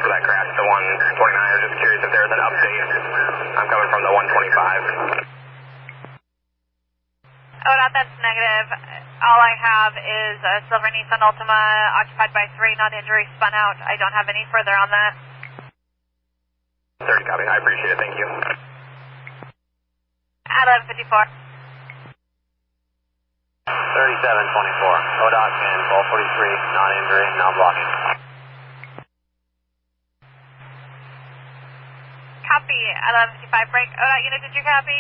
for that crash, the 129er. Just curious if there's an update. I'm coming from the 125. Oh, no, that's negative. All I have is a silver Nissan Altima occupied by 3, non-injury, spun out. I don't have any further on that. 30 copy. I appreciate it. Thank you. At 1154. 3724. ODOT and 1243, non-injury, non-blocking. Copy. At 1155 break. ODOT unit, did you copy?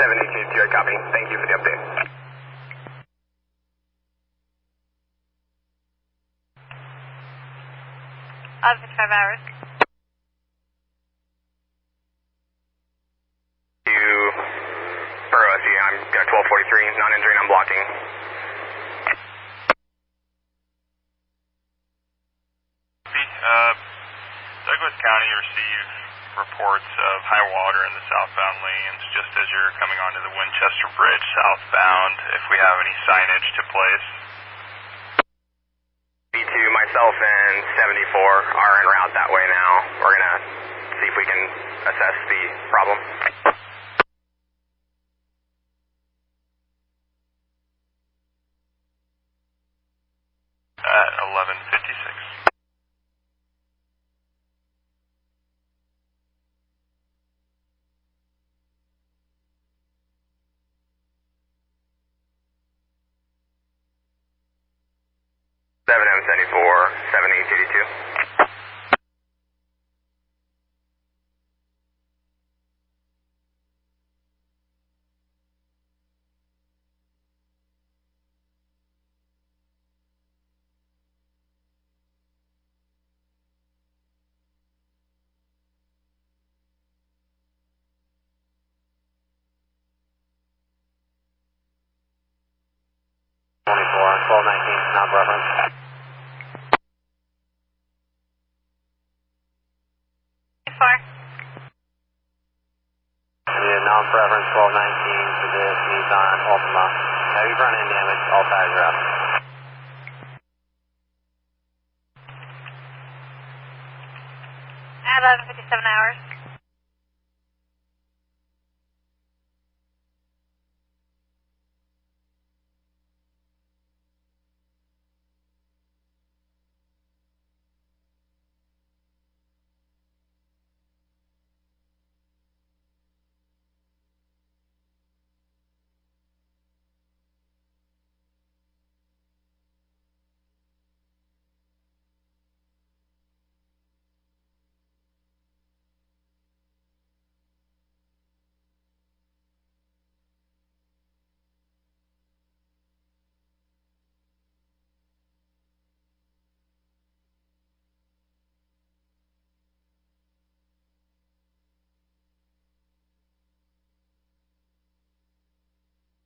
782, I copy. Thank you for the update. Of 55 hours. You, for us, yeah, I'm got 1243, non-injury, non-blocking. Douglas County received reports of high water in the southbound lanes just as you're coming onto the Winchester Bridge southbound. If we have any signage to place. B2, myself and 74 are en route that way now. We're going to see if we can assess the problem. At 1156. M74, 7882. Non-preference. Non-preference 1219 for this Nissan Altima. Heavy front end damage, all tires are out. At 1157 hours.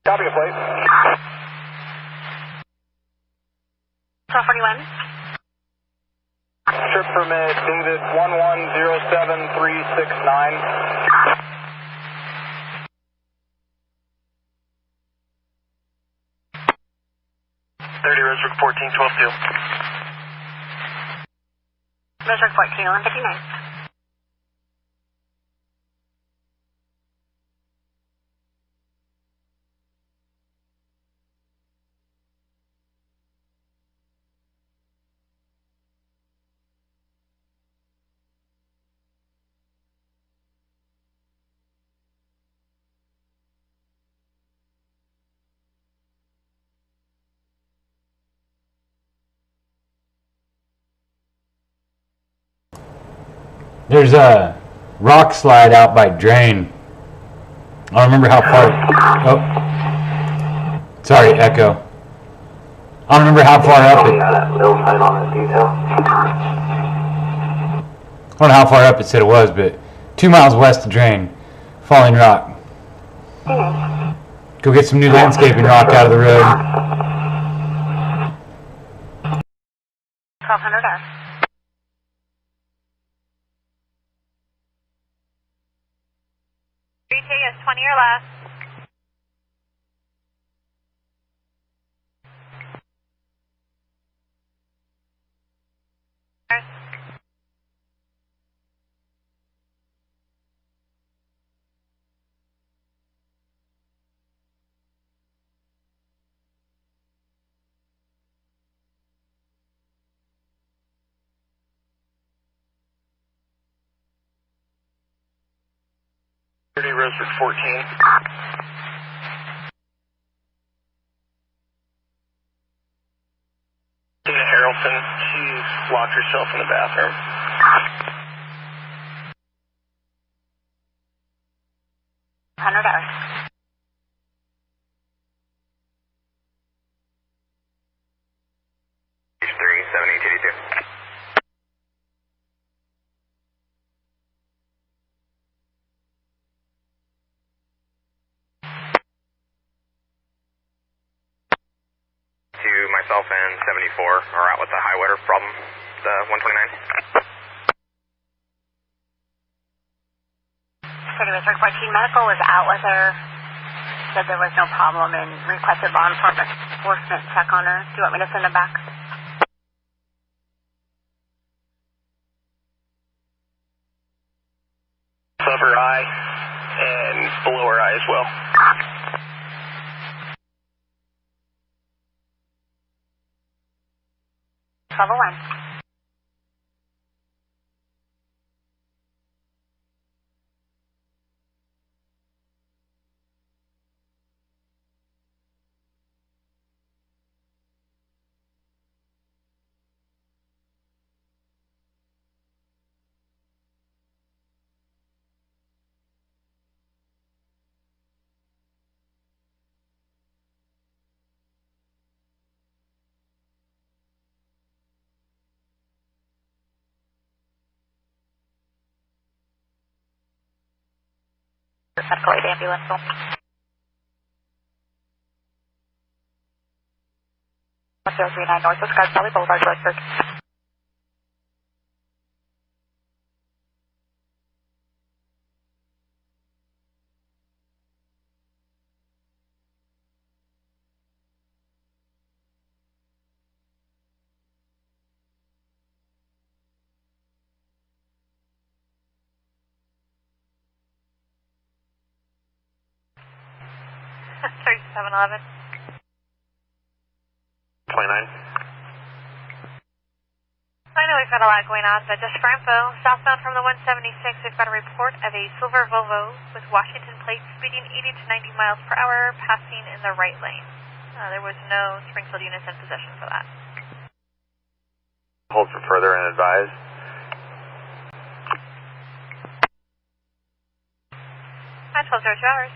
Copy the plate. 1241. Trip permit dated 1107369. 30 Resbrook 14, 12-2. Resbrook 14, 1159. There's a rock slide out by drain. I don't remember how far. Oh, sorry, echo. I don't remember how far up it. I don't know how far up it said it was, but 2 miles west of drain, falling rock. Go get some new landscaping rock out of the road. 1200 hours. BT is 20 or less. 30 Rosewood 14. Dana Harrelson, she's locked herself in the bathroom. 100 hours. H3, 7882. To myself and 74 are out with the high water problem, the 129. 30 Wizard 14 Medical was out with her. Said there was no problem and requested law enforcement check on her. Do you want me to send them back? Above her eye and below her eye as well. Trouble one. Medical aid ambulance. 1039 Northwest Garden Valley Boulevard, Roseburg. $37.11. 29. I know we've got a lot going on, but just for info, southbound from the 176, we've got a report of a silver Volvo with Washington plates speeding 80 to 90 miles per hour, passing in the right lane. There was no Springfield units in position for that. Hold for further and advise. 12:02 hours.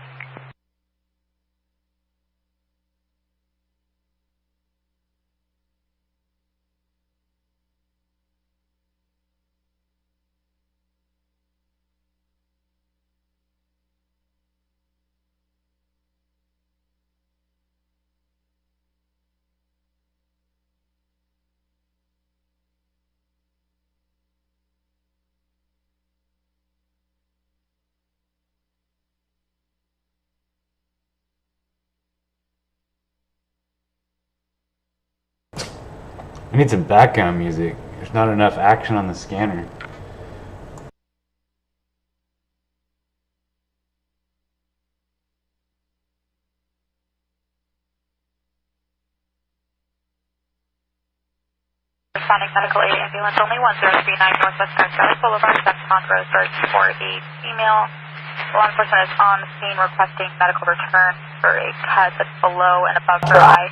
I need some background music. There's not enough action on the scanner. Responding medical aid ambulance only 1039 Northwest Garden Valley Boulevard, Sexton Roseburg for a female. Law enforcement is on the scene requesting medical return for a cut that's below and above her eye.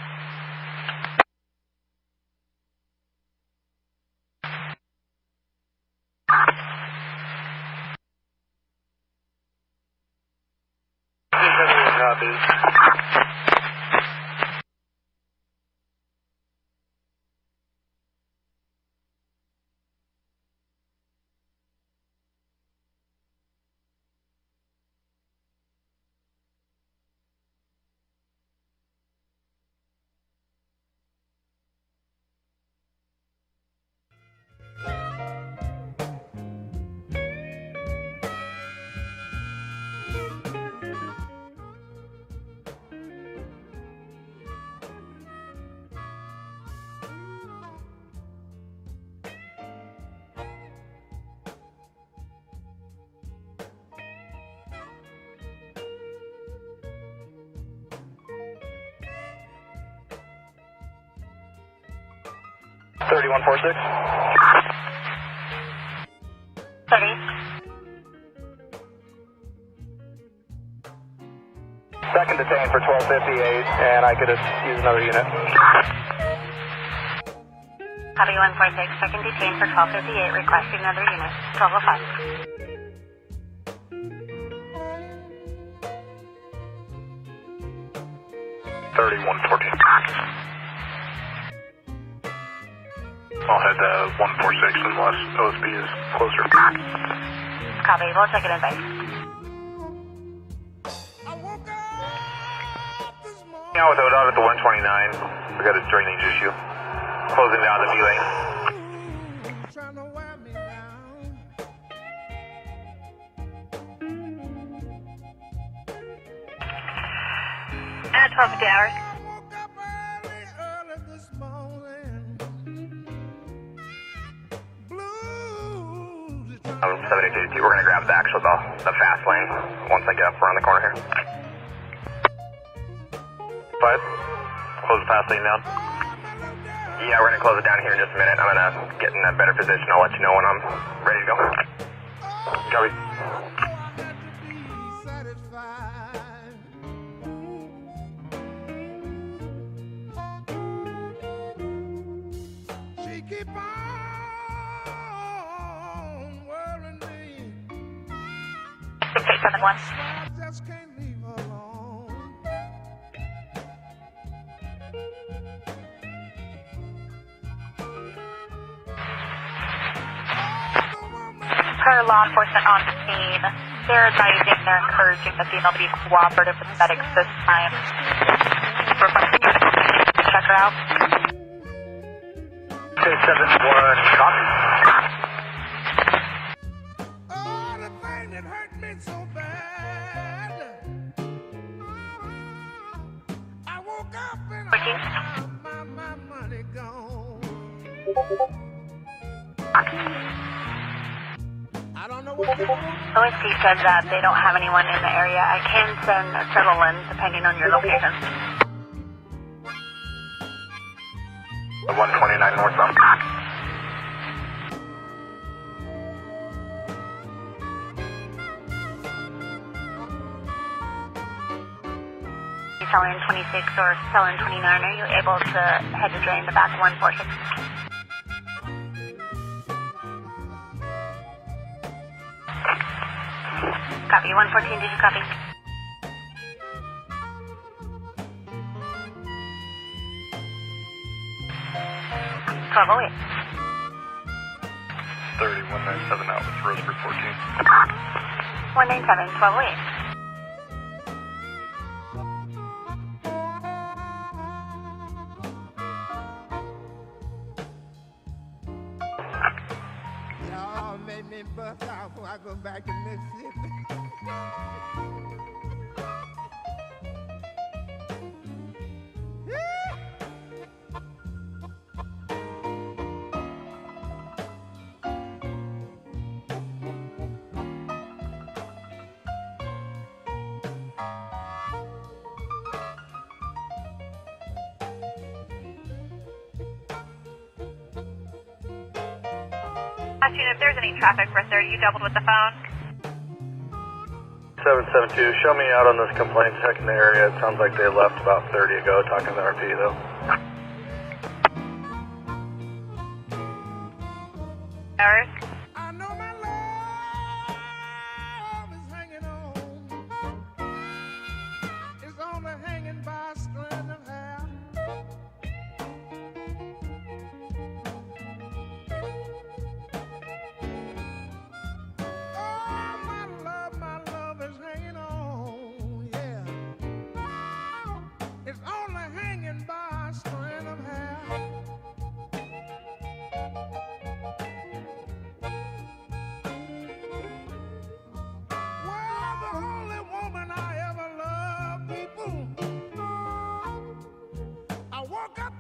Thirty-one 46. 30. Second detained for 1258, and I could use another unit. Copy 146, second detained for 1258, requesting another unit, 1205. 3114. I'll head to 146 unless OSB is closer. Copy, we'll check it in base. Now with ODOT at the 129, we got a drainage issue. Closing down the V lane. At 1250 hours. 72, we're going to grab the actual, the fast lane once I get up around the corner here. 5, close the fast lane down. Yeah, we're going to close it down here in just a minute. I'm going to get in a better position. I'll let you know when I'm ready to go. Copy. Per law enforcement on scene, they're advising, they're encouraging the female to be cooperative with medics this time. Check her out. 271, copy. OSC said that they don't have anyone in the area. I can send several in depending on your location. 129 northbound. Cell 26 or Cell 29, are you able to head to drain the back 146? Copy, 114, did you copy? Twelve 3197 out with Roseburg 14. 197, 1208. Y'all made me bust out before I go back to Mississippi. If there's any traffic for 30, you doubled with the phone. 772, show me out on this complaint check in the area. It sounds like they left about 30 ago, talking to the RP though. Hours. I know my love is hanging on. It's only hanging by a strand of hair.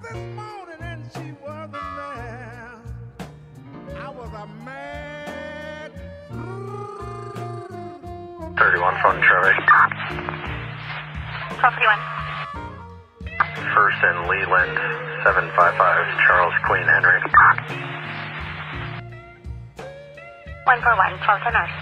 This morning and she wasn't there. I was a mad 31 phone Charlie. 1251. First in Leland, 755, Charles Queen Henry. 141, 1210 North.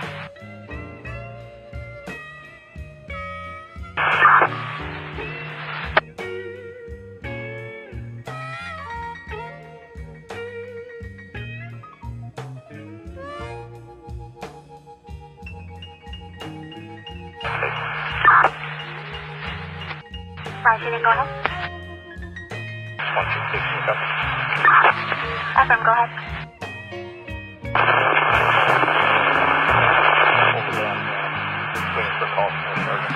Washington, go ahead. 126, copy. FM, go ahead. Over them, waiting for a call from the sergeant.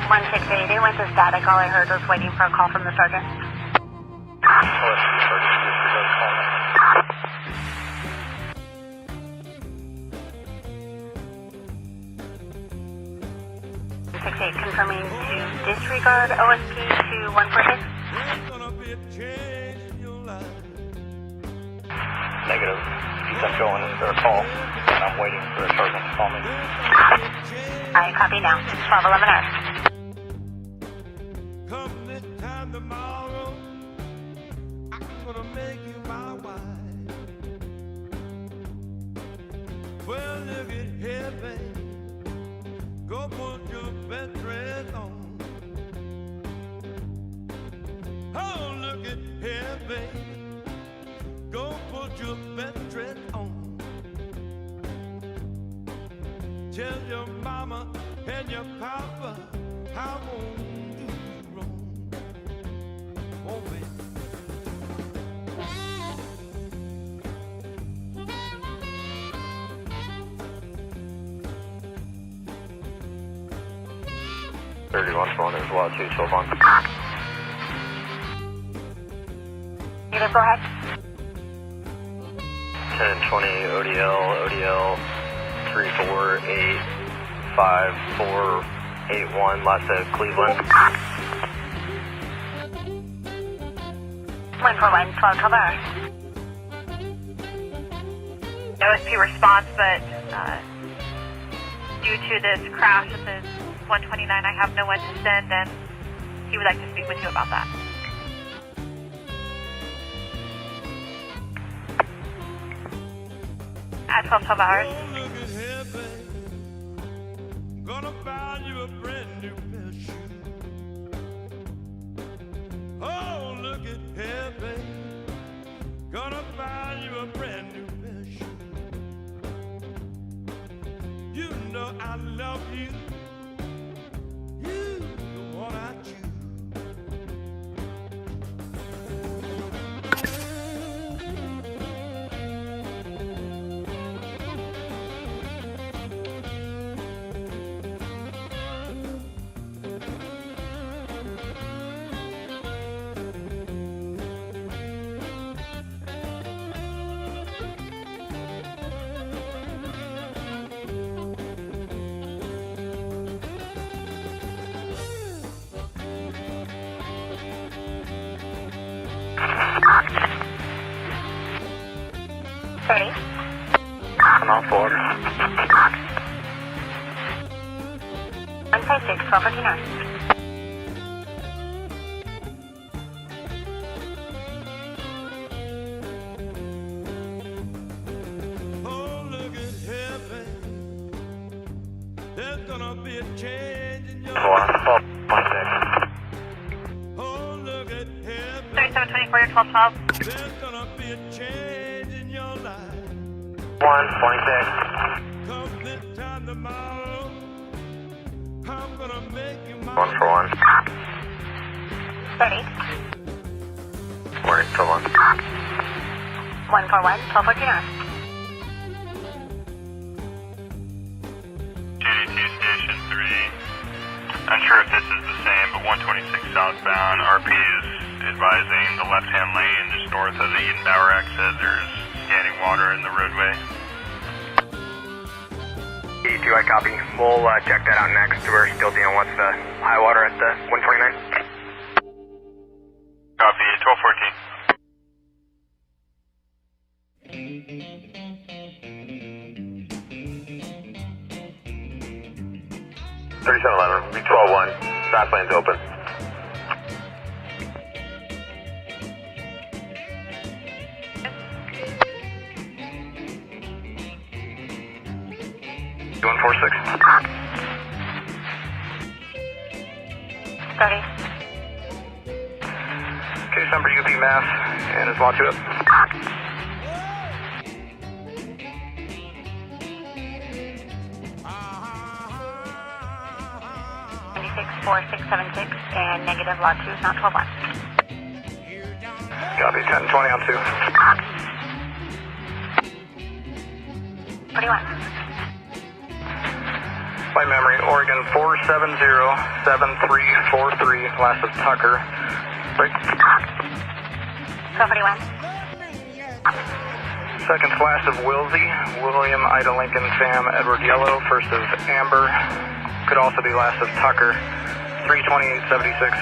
168, they went to static. All I heard was waiting for a call from the sergeant. Oh, that's the sergeant. Disregard call. 168, confirming to disregard OSP to 146. Negative. Keep them going. Is there a call? And I'm waiting for the sergeant to call me. I copy now. 1211 Earth. Come this time tomorrow, I'm gonna make you my wife. Well, look at here, babe. Go put your best dress on. Oh, look at here, babe. Go put your best dress on. Tell your mama and your papa I won't do you wrong. Oh, baby. Phone as well, too, so long. Native, go ahead. 1020 ODL 3485481, last at Cleveland. 141, 1212 Earth. OSP response, but due to this crash at the 129, I have no one to send, and he would like to speak with you about that. At 1212 hours. Oh, look at here, babe. Gonna buy you a brand new pair of shoes. Oh, look at here, babe. Gonna buy you a brand new pair of shoes. You know I love you. You the one I choose. I'm on board. 156, 1214 Earth. Oh, look at here, babe. There's gonna be a change in your life. Oh, look at here, babe. 3724, 1212. There's gonna be a change in your life. 126. Come this time tomorrow, I'm gonna make you my 1 for 1. 30. Morning for 1. 141, 1214 Earth. GD2 Station 3. Unsure if this is the same, but 126 southbound. RP is advising the left-hand lane just north of the Edenbauer exit. There's standing water in the roadway. E2, I copy. We'll check that out next. We're still dealing with the high water at the 129. Copy, 1214. V12-1, fast lane's open. Six. 30. Case number UP Mass, and is launch up. 26, 4676 and negative lot 2 is not 12-1. Copy, 1020 on 2. 21. By memory, Oregon 470-7343, last of Tucker. Break. 1241. Second last of Wilsey, William, Ida, Lincoln, Sam, Edward, Yellow. First of Amber, could also be last of Tucker. 32876.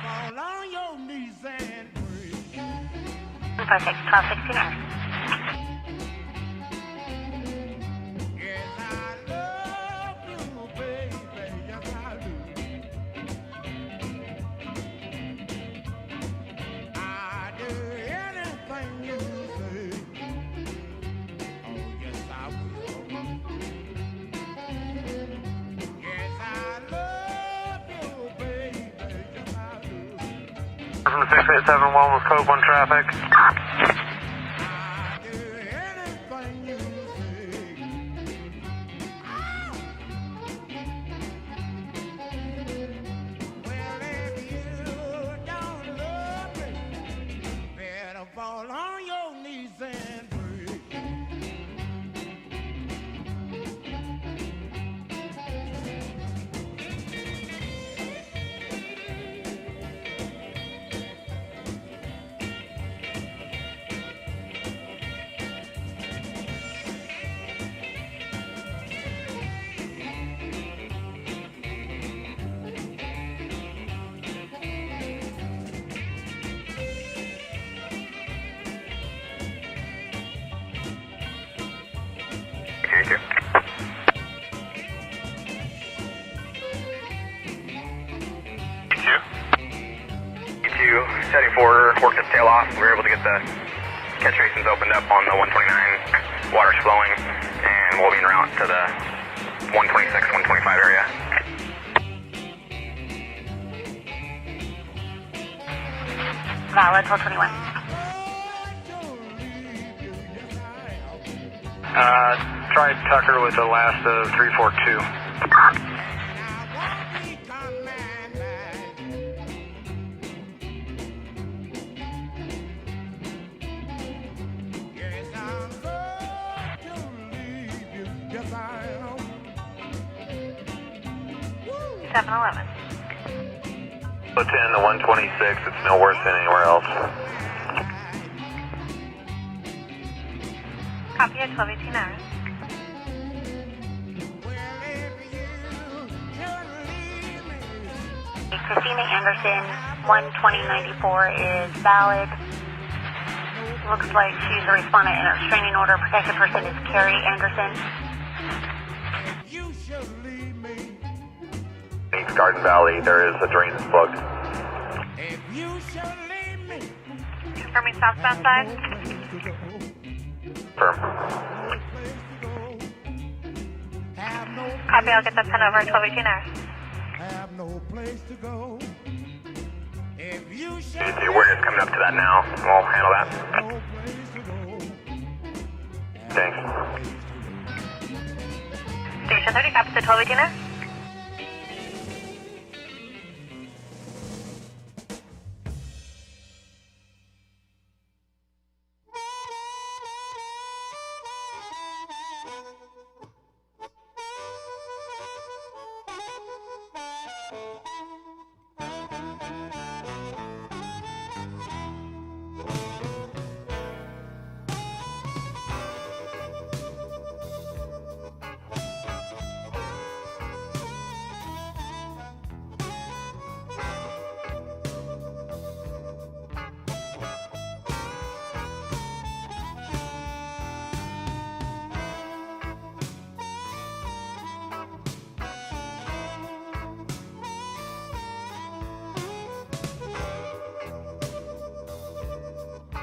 Fall on your knees and pray. 46, 1269. Yes, I love you, baby. Yes, I do. I'd do anything you say. Oh, yes, I will. Yes, I love you, baby. Yes, I do. From 6871 with code 1 traffic. I'd do anything you say. Well, if you don't love me, better fall on your knees and pray. Q2. Q2, setting forward, worked its tail off. We were able to get the catch basins opened up on the 129. Water's flowing, and we'll be en route to the 126, 125 area. Valid 1221. Tried Tucker with the last of 342. Yes, I'm going to leave you. Yes, I am. 711. Put 10 to 126, it's no worse than anywhere else. Copy at 1218 hours. Christina Anderson, 12094 is valid. Looks like she's a respondent in a restraining order. Protected person is Carrie Anderson. You should leave me. East Garden Valley, there is a drain that's plugged. If you should leave me. Confirming southbound side. Firm. Have no Copy, I'll get that sent over at 1218 hours. have no place to go. If you should Q2, we're just coming up to that now. We'll handle that. no place to go. Thanks. Station 30, copy at 1218 hours.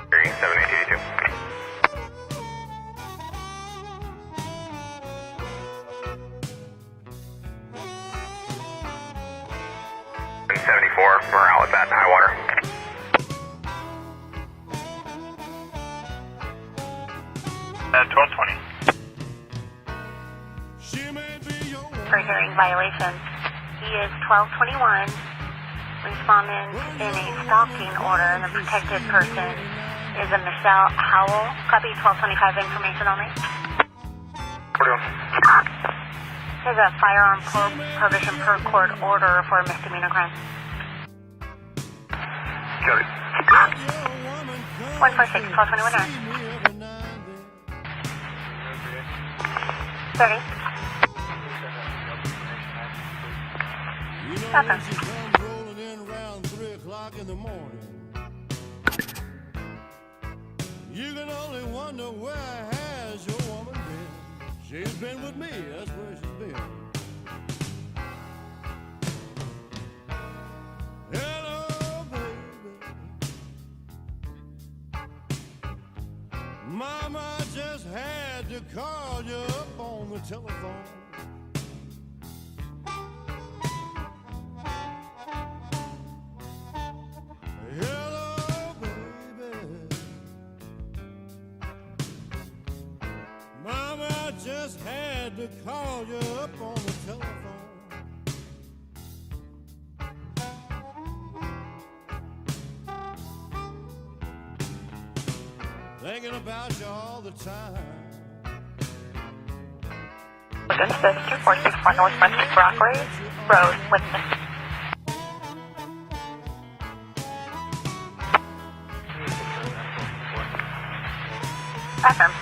Bearing 7882. And 74, we're out with that high water. At 1220. She may be your For hearing violation. is 1221. Respondent in a stalking order, and the protected person is a Michelle Howell. Copy 1225, information only. There's a firearm prohibition per court order for a misdemeanor crime. Copy. 146, 1221. 30. Welcome. Rolling in around 3 o'clock in the morning. You can only wonder where has your woman been. She's been with me, that's where she's been. Hello, baby. Mama just had to call you up on the telephone. Hello, baby. Mama just had to call you up on the telephone. Thinking about you all the time. This is 2461 Northwest Broadway Road, Winston. Affirm.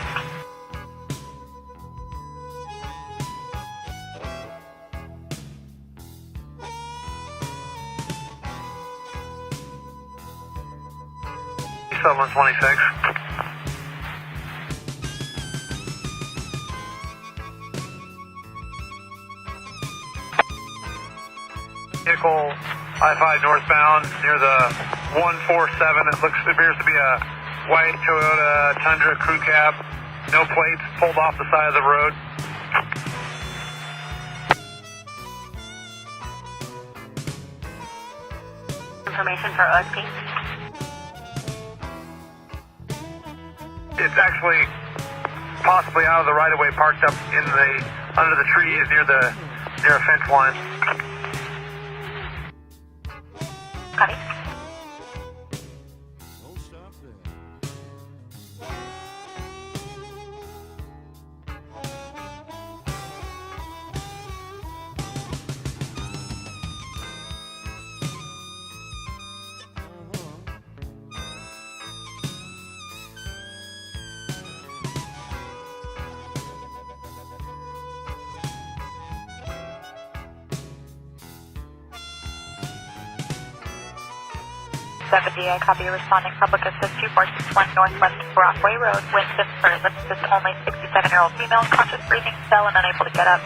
Someone 26. Vehicle I-5 northbound near the 147. It appears to be a white Toyota Tundra crew cab. No plates, pulled off the side of the road. Information for OSP. It's actually possibly out of the right-of-way, parked up in the under the trees near a fence line. Copy. Don't stop there. I copy your responding public assist 2461 Northwest Broadway Road, Winston, Furnace. This only 67-year-old female, conscious breathing, fell and unable to get up.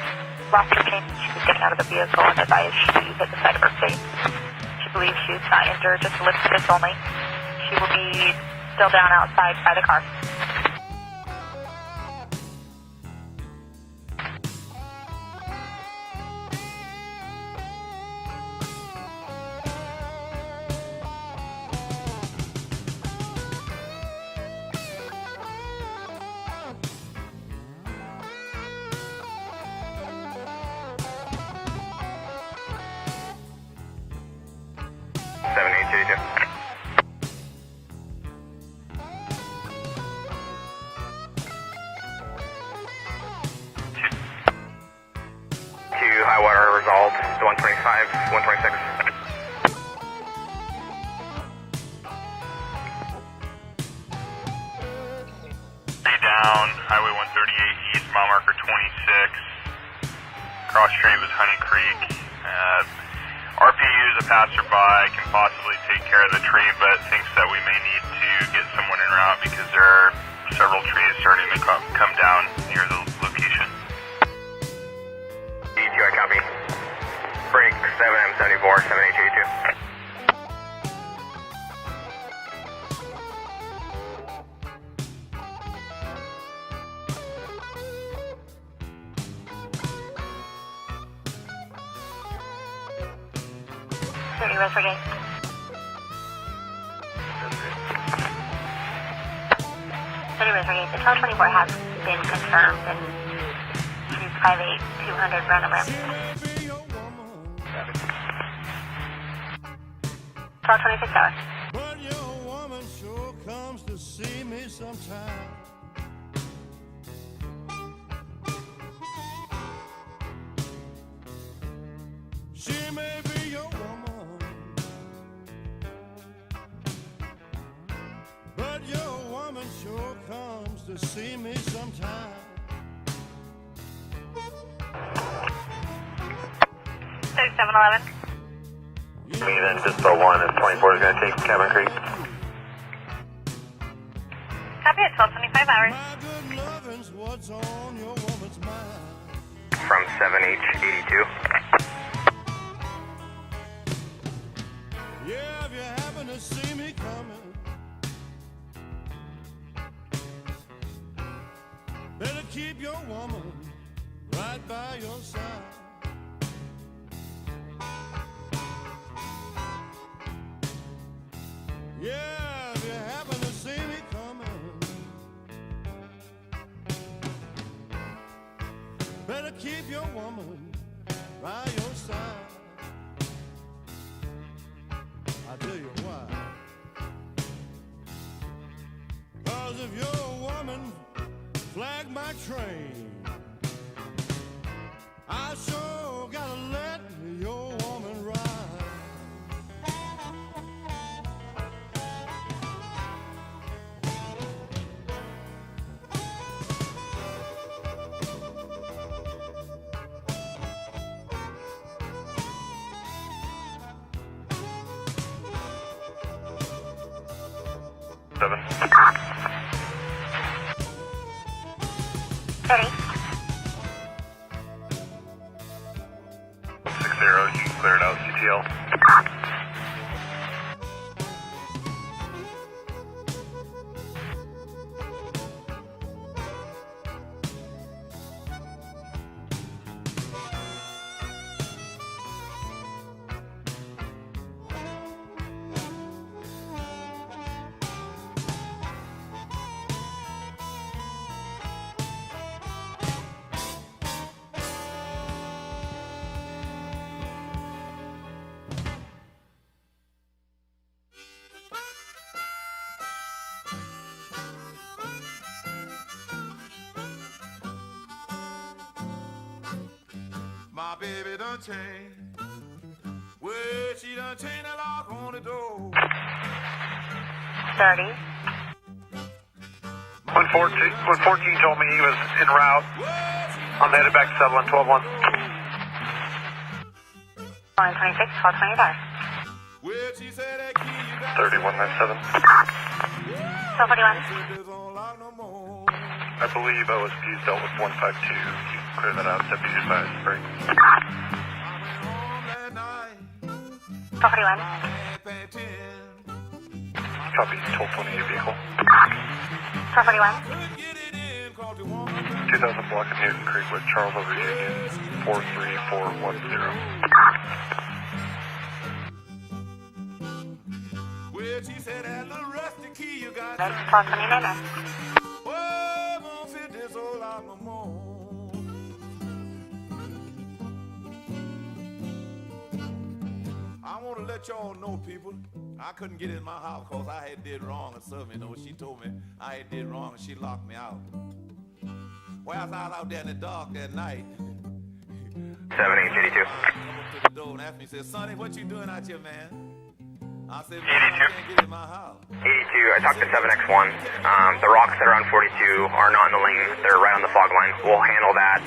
Lost her change. She was getting out of the vehicle and advised she hit the side of her face. She believes she's not injured, just lip stitch only. She will be still down outside by the car. High water resolved to 125, 126. Stay down, Highway 138 East, mile marker 26. Cross street was Honey Creek. RPU as a passerby can possibly take care of the tree, but thinks that we may need to get someone en route because there are several trees starting to come down near the location. DTI copy. Break 7M74, 7H82. West Brigade. City West Brigade. The 1224 has been confirmed and 258 200 random ramp. 1226 hours. But your woman sure comes to see me sometime. She may be your woman, but your woman sure comes to see me sometime. 3711. Me then Dispo 1 and 24 is going to take Cabin Creek. Copy at 1225 hours. My good lovin's what's on your woman's mind. From 7H82. Yeah, if you happen to see me coming, better keep your woman right by your side. Yeah, if you happen to see me coming, better keep your woman by your side. I'll tell you why. 'Cause if your woman flag my train, I sure gotta let your woman ride. Seven. 30. 60, you cleared out CTL. My baby done changed. Well, she done changed the lock on the door. 30. 114 told me he was en route. I'm headed back to Sutherland, 12-1. 126, 1225. Well, she said that key you got 3197. 1241. there's on lock no more. I believe OSP's dealt with 152. You can clear that out. Deputy advised break. I went home that night, 1241. past 10. Copy, 1220 your vehicle. 1241. Couldn't get it in, called the woman. 2000 block of Newton Creek with Charles over Union, 43410. Well, she said that little rusty key you got. That's 1229. Oh, won't fit this old lock no more. I want to let y'all know, people, I couldn't get in my house because I had did wrong or something. You know, she told me I had did wrong and she locked me out. Well, I was out there in the dark that night. 7H82. Come up to the door and asked me, said, Sonny, what you doing out here, man? I said, man, I can't get in my house. 82, I talked to 7X1. The rocks that are on 42 are not in the lane. They're right on the fog line. We'll handle that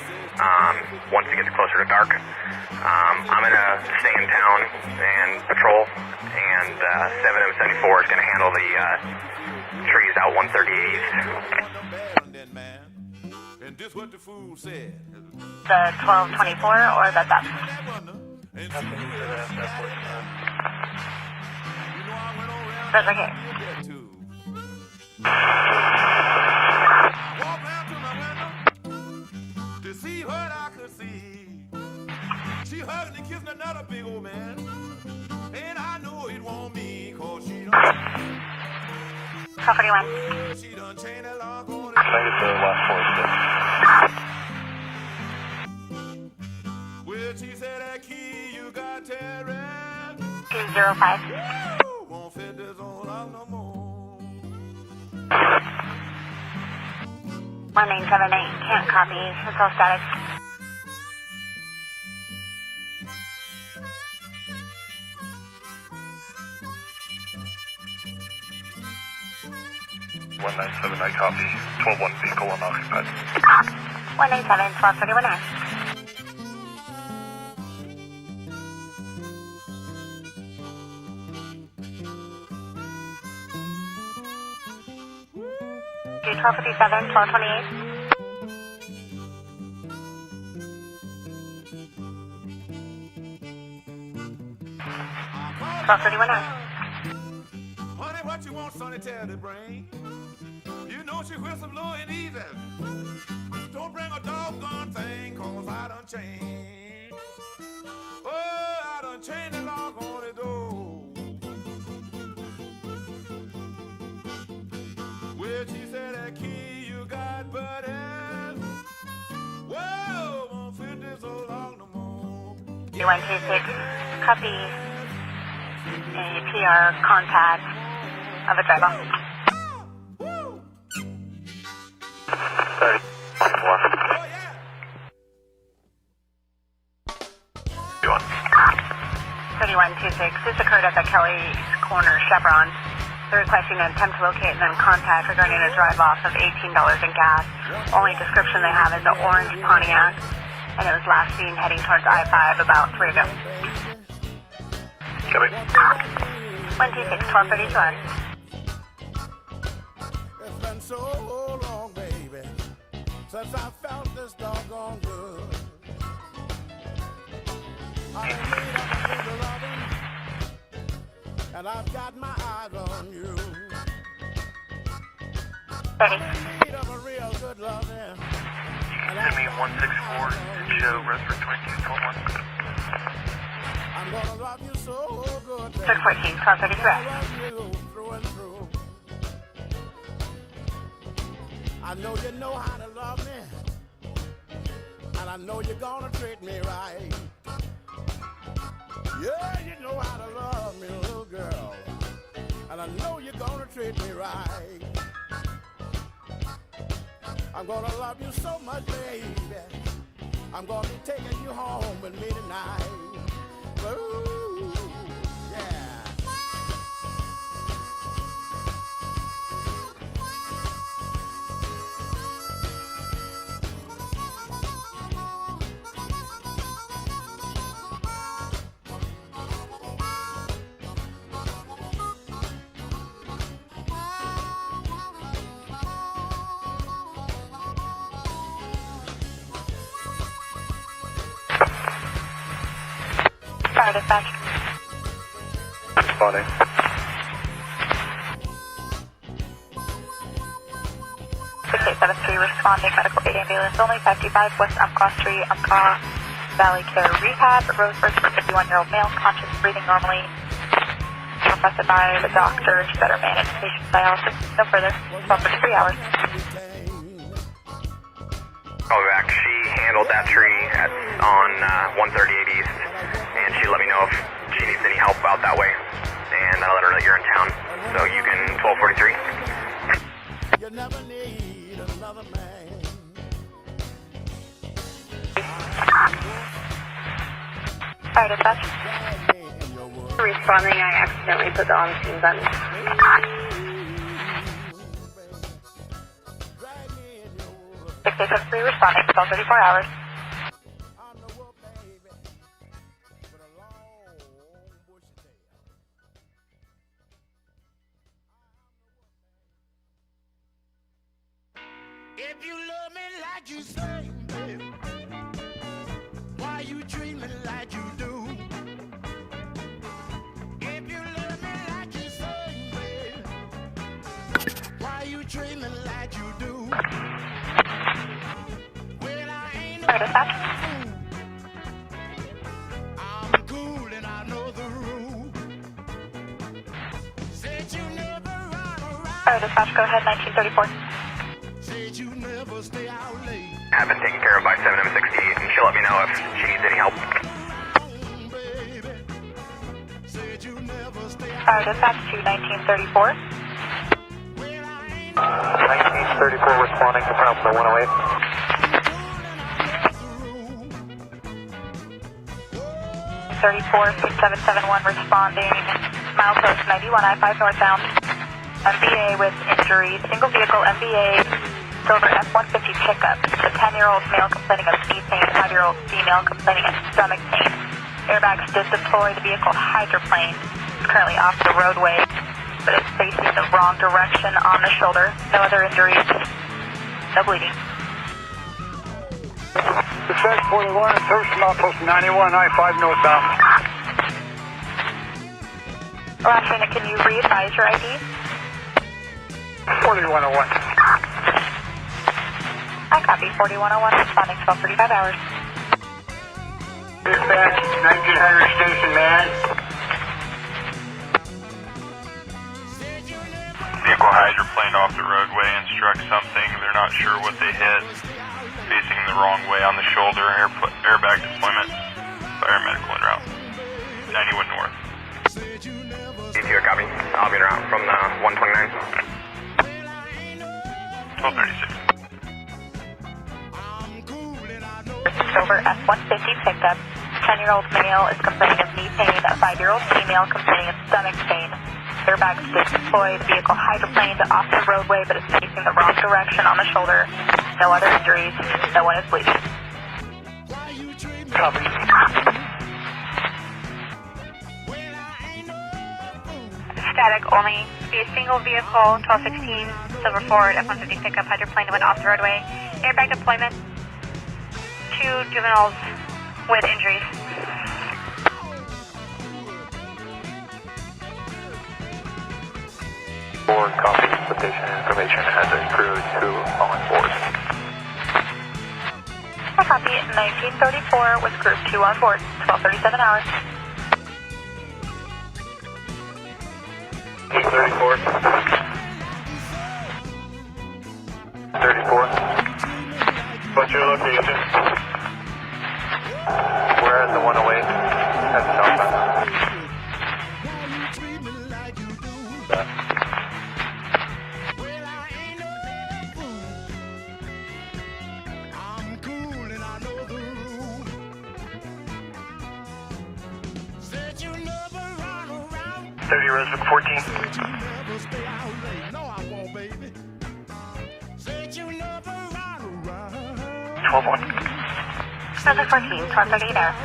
once it gets closer to dark. I'm going to stay in town and patrol, and 7M74 is going to handle the trees out 138 East. And this what the fool said. The 1224 or the duck? That's right here. Walk round to my window to see what I could see. She hugging and kissing another big old man. And I know it won't me, cause she done 1241. chained that lock on it. Well, she said that key you got tearing. 205. Woo! 1978, can't copy. It's all static. I copy. 12-1 vehicle unoccupied. 187, 1231 air. Two 1257, 1228. Honey, what you want, Sonny, tell the brain. You know she whistle low and easy. Don't bring a doggone thing, cause I done changed. Oh, I done changed the lock on the door. Well, she said that key you got, buddy. Whoa, won't fit this so long no more. 126, copy. A PR contact of a drive-off. Sorry. 3126, this occurred at the Kelly's Corner Chevron. They're requesting an attempt to locate and then contact regarding a drive-off of $18 in gas. Only description they have is an orange Pontiac, and it was last seen heading towards I-5 about 3 ago. Copy. 126, 1232 hours. It's been so long, baby, since I felt this doggone good. I need a little loving, and I've got my eyes on you. 30. Need of a real good loving. Send me 164 show Restaurant 2221. I'm gonna love you so good. 614, 1232 hours. love you through and through. I know you know how to love me, and I know you're gonna treat me right. Yeah, you know how to love me, little girl, and I know you're gonna treat me right. I'm gonna love you so much, baby. I'm gonna be taking you home with me tonight. Ooh, yeah. Sorry, dispatch. Responding. 6873, responding, medical aid ambulance, only 55 West Umpqua Street, Umpqua Valley Care Rehab, Roseburg for 51-year-old male, conscious, breathing normally, requested by the doctor to better manage patient dialysis. No further, 12 for 3 hours. Call me back. She handled that tree on 138 East, and she let me know if she needs any help out that way. And I let her know you're in town, so you can 1243. You never need another man. Sorry, dispatch. Responding, I accidentally put the on-scene button. 6873, responding, 1234 hours. If you love me like you say, baby, why you treat me like you do? If you love me like you say, baby, why you treat me like you do? Well, I ain't no Sorry, dispatch. fool. I'm cool and I know the rule. Said you never run around. Sorry, dispatch, go ahead, 1934. Said you never stay out late. Have been taken care of by 7M68, and she'll let me know if she needs any help. Baby, said you never stay out. Sorry, dispatch, to 1934. Well, I ain't 1934 responding to from the 108. 346771 responding, milepost 91 I-5 northbound. MBA with injury, single vehicle MBA, silver F-150 pickup. The 10-year-old male complaining of knee pain, 5-year-old female complaining of stomach pain. Airbags did deploy. The vehicle hydroplane is currently off the roadway, but it's facing the wrong direction on the shoulder. No other injuries, no bleeding. Dispatch 41, service from outpost 91 I-5 northbound. Last unit, can you re-advise your ID? 4101. I copy 4101, responding 1235 hours. Dispatch 1900 station man. Vehicle hydroplaned off the roadway and struck something. They're not sure what they hit. Facing the wrong way on the shoulder. Airbag deployment. Fire medical en route. 91 north. ETO copy. I'll be en route from the 129. 1236. Silver F-150 pickup. 10-year-old male is complaining of knee pain. A 5-year-old female complaining of stomach pain. Airbags did deploy. The vehicle hydroplaned off the roadway, but is facing the wrong direction on the shoulder. No other injuries. No one is bleeding. Copy. Static only. Be a single vehicle, 1216, silver Ford, F-150 pickup, hydroplane went off the roadway. Airbag deployment. 2 juveniles with injuries. Board copy. The patient information has accrued to on board. I copy 1934 with group 2 on board. 1237 hours. 34. 34. What's your location? We're at the 108 at southbound. 30 Resvick 14. 12-1. Resvick 14, 1238 hours.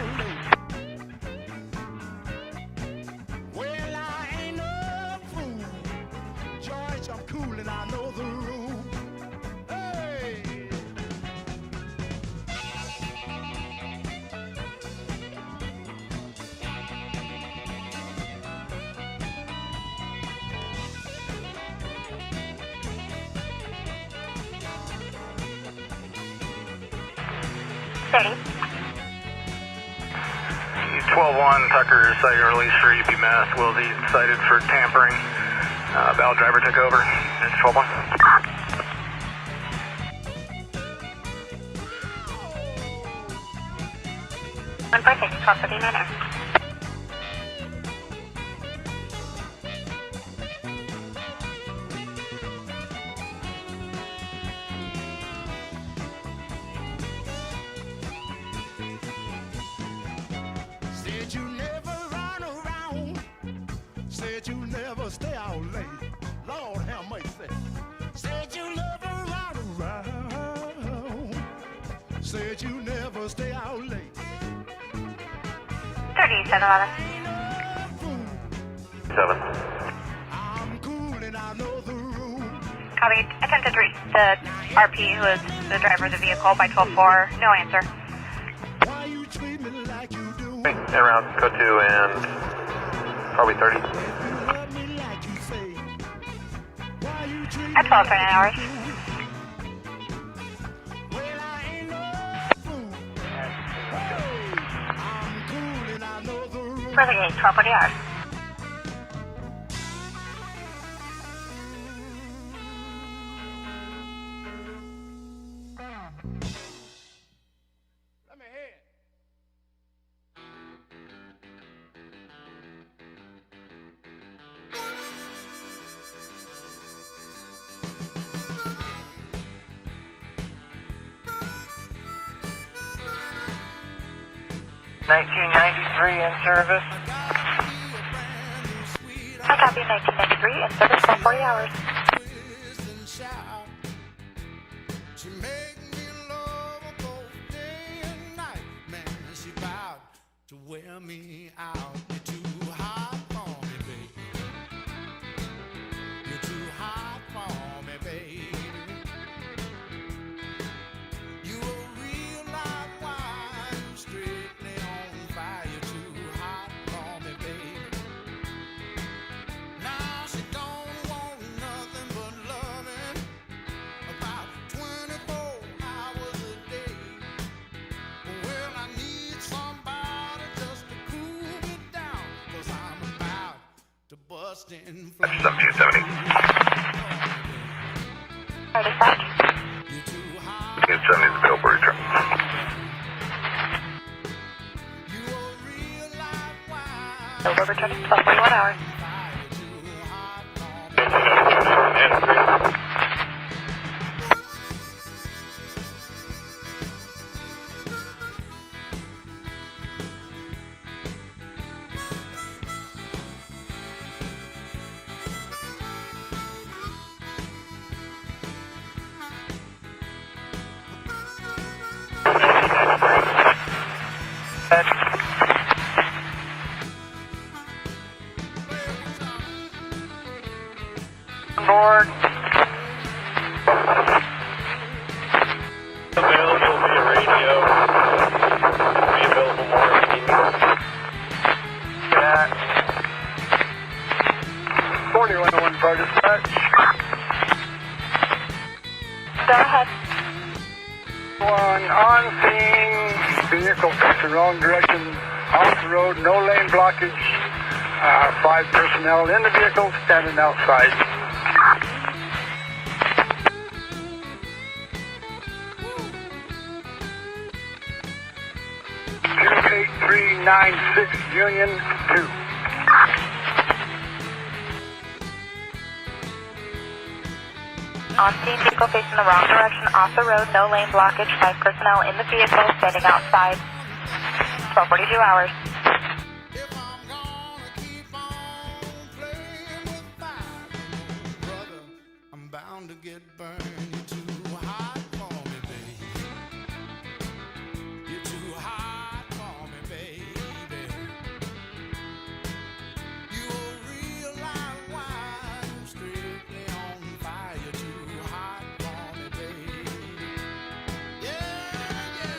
Ready. 12-1, Tucker, cited release for UP-Mass. Will be cited for tampering. Bell driver took over. It's 12-1. One for 6, 1239 hours. Said you never run around. Said you never stay out late. Lord have mercy. Said you never run around. Said you never stay out late. 3711. 7. I'm cool and I know the room. Copy. Attempted to reach the RP, who is the driver of the vehicle, by 12-4. No answer. Why you treat me like you do? Around code 2 and probably 30. Love me like you say. Why you treat me At 1239 hours. well, I ain't no fool. I'm cool and I know the room. Resvick 8, 1240 hours. Let me hear it. 1993 in service. I copy 1993 in service for 40 hours. She make me love her both day and night. Man, she vowed to wear me out. You're too hot for me, baby. You're too hot for me, baby. You a real live wine, strictly on fire. You're too hot for me, baby. Now she don't want nothing but loving. About 24 hours a day. Well, I need somebody just to cool me down, 'cause I'm about to bust in flames. 1770. Dispatch. You're too hot. 1770 is go for return. You a real live wine. Over returning 1241 hours. You're too hot for me. Board. Available via radio. Be available more if you need. Yeah. 4101 for dispatch. Go ahead. One on scene. Vehicle facing wrong direction. Off the road. No lane blockage. 5 personnel in the vehicle standing outside. .8396 Union 2. On scene, vehicle facing the wrong direction, off the road, no lane blockage, 5 personnel in the vehicle, standing outside. 1242 hours. If I'm gonna keep on playing with fire, brother, I'm bound to get burned. You're too hot for me, baby. You're too hot for me, baby. You a real live wine, strictly on fire. You're too hot for me, baby. Yeah, yeah.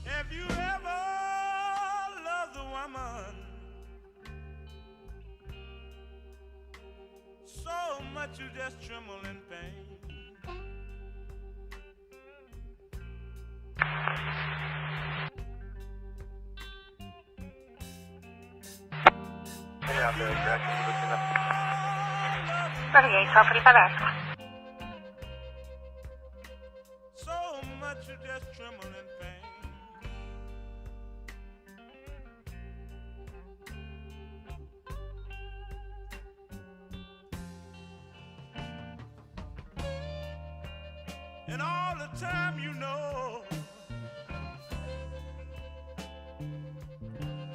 Have you ever loved a woman so much you just tremble in pain? Yeah, very correct. 38, 1245 hours. So much you just tremble in pain. And all the time you know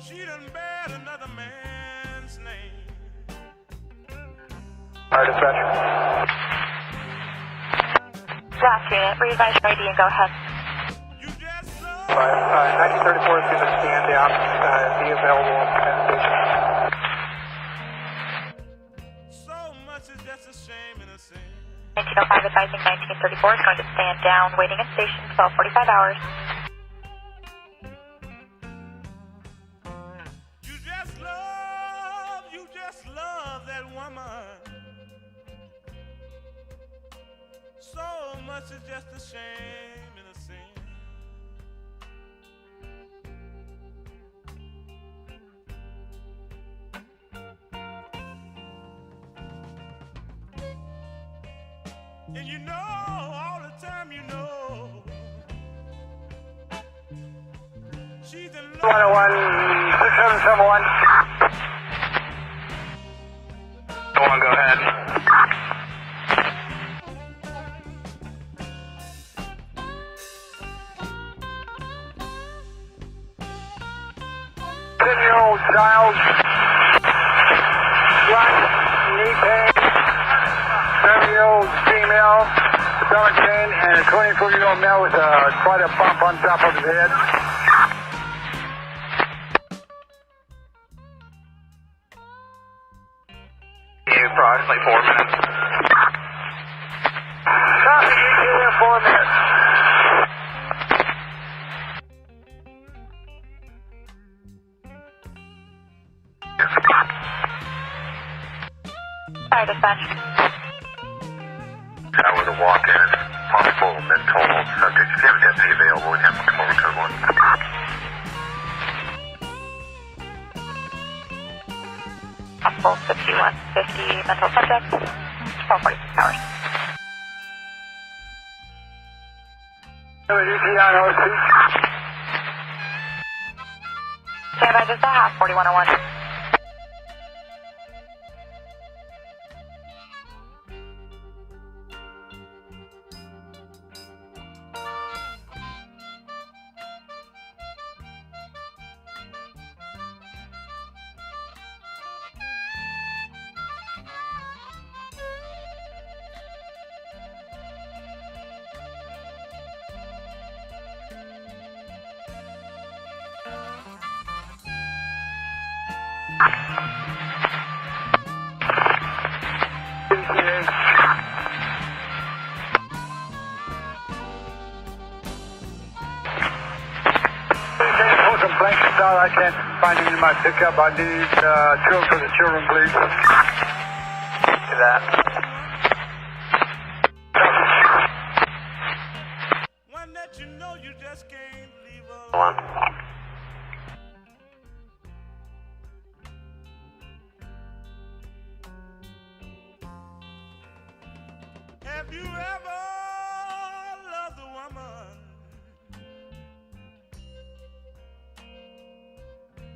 she done bear another man's name. Our dispatcher. Last unit, revise your ID and go ahead. You just love 1934 is going to stand down, be available at the station. so much is just a shame and a sin. 1905 advising 1934 is going to stand down, waiting at station 12:45 hours. You just love that woman. So much is just a shame and a sin. And you know, all the time you know, she's in love. 101, 6771. Go on, go ahead. Year-old child, right knee pain, 7-year-old female, stomach pain, and a 24-year-old male with quite a bump on top of his head. Approximately 4 minutes. Copy, you there 4 minutes. Fire dispatch. That was a walk-in. Possible mental subject. If you have a deputy available, we have to come over to one. Possible 5150 mental subject, 12:46 hours. ETA on OC. Stand by just a half, 4101. I can't find it in my pickup. I need two for the children, please. Do that. One that you know you just can't leave alone. Hold on. Have you ever loved a woman?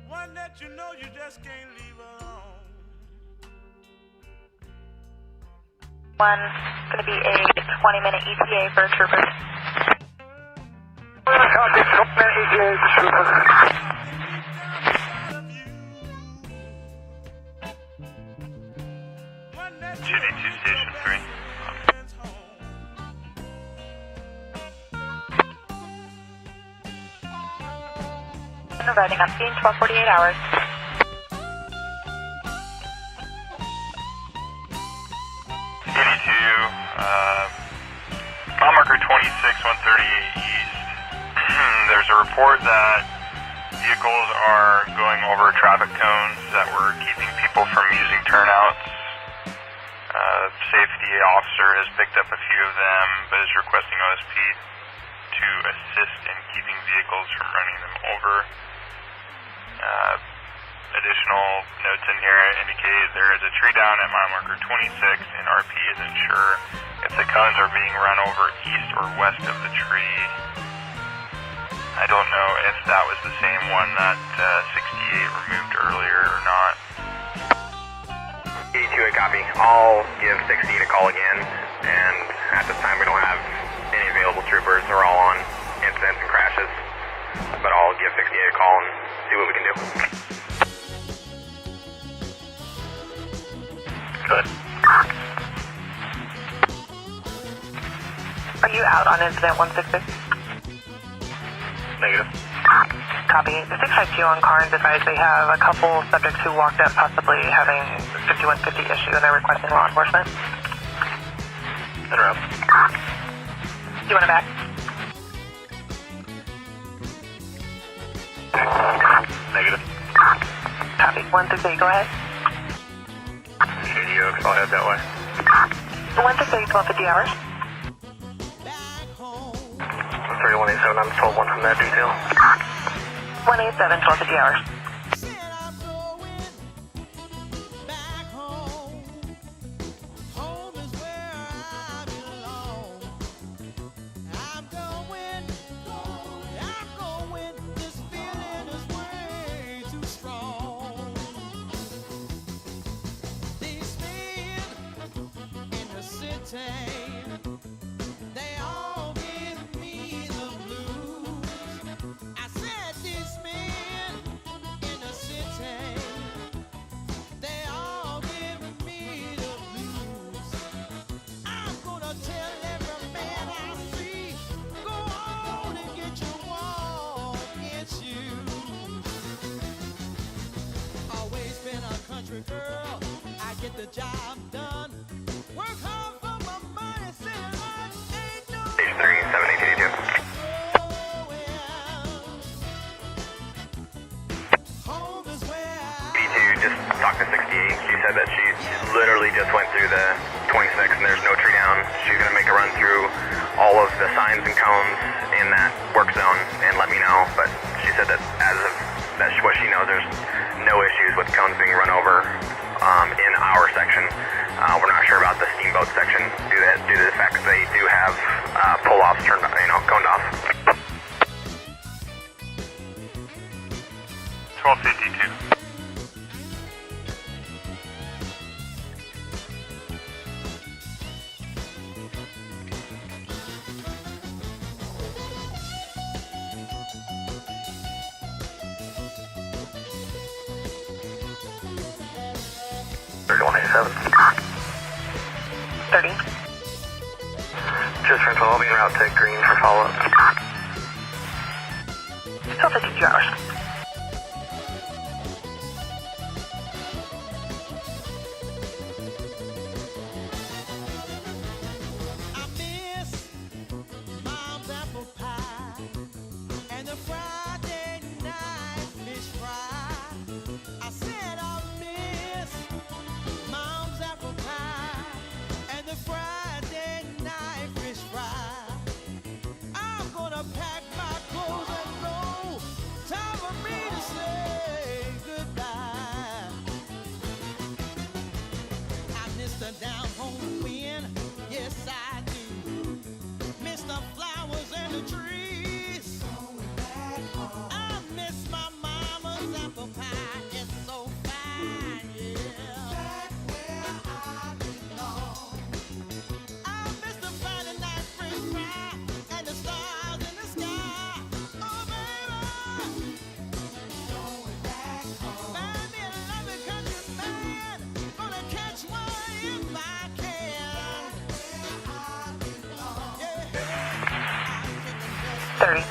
One that you know you just can't leave alone. One, going to be a 20-minute ETA for troopers. Copy, 20-minute ETA for troopers. Jimmy 2 Station 3. Arriving on scene 12:48 hours. Mile marker 26, 138 East. There's a report that vehicles are going over traffic cones that were keeping people from using turnouts. Safety officer has picked up a few of them, but is requesting OSP to assist in keeping vehicles from running them over. Additional notes in here indicate there is a tree down at mile marker 26 and RP isn't sure if the cones are being run over east or west of the tree. I don't know if that was the same one that 68 removed earlier or not. 82 a copy. I'll give 16 a call again, and at this time we don't have any available troopers. They're all on incidents and crashes, but I'll give 68 a call and see what we can do. Good. Are you out on incident 166? Negative. Copy. The 652 on Carnes advised they have a couple subjects who walked up possibly having 5150 issue and they're requesting law enforcement. en route. You want it back? Negative. Copy. 168, go ahead. Shady Oaks, I'll head that way. 168, 1250 hours. 3187, I'm told one from that detail. 187, 1250 hours. They all give me the blues. I said these men in the city, they all give me the blues. I'm gonna tell every man I see, go on and get your walking shoes. Always been a country girl, I get the job done. Work hard for my money, say life ain't no. Stage 3, 7882. Home is where I 82 just talked to 68. She said that she literally just went through the 26 and there's no tree down. She's going to make a run through all of the signs and cones in that work zone and let me know. But she said that as of what she knows, there's no issues with cones being run over in our section. We're not sure about the steamboat section due to the fact that they do have pull-offs turned, coned off. 1252. Just for 12, being route take green for follow-up. 1252 hours. I miss mom's apple pie and the Friday night fish fry. I said I miss mom's apple pie and the Friday night fish fry. I'm gonna pack my clothes and go. Time for me to say goodbye. I miss the down home wind, yes I do. Miss the flowers and the trees. I miss my mama's apple pie, it's so fine, yeah. Back where I belong. I miss the Friday night fish fry and the stars in the sky. Oh baby, going back home. Find me a lovely country man, gonna catch one if I can. Yeah. 30.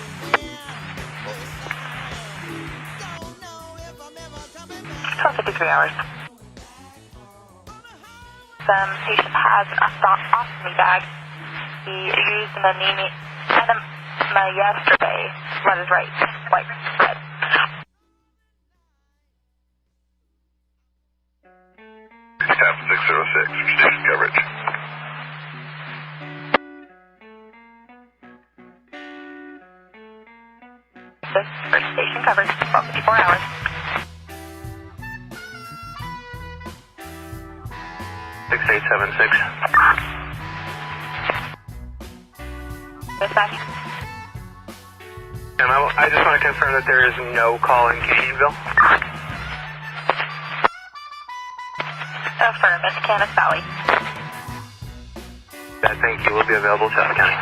Don't know if I'm ever coming back. 1253 hours. Some patient has a ostomy bag. He used an enema yesterday. Blood is right, white, red. Staff 606, station coverage. This first station coverage, 1254 hours. Six 6876. Dispatch. And I just want to confirm that there is no call in Canyonville. Affirmative, Canis Valley. Thank you. We'll be available to South County.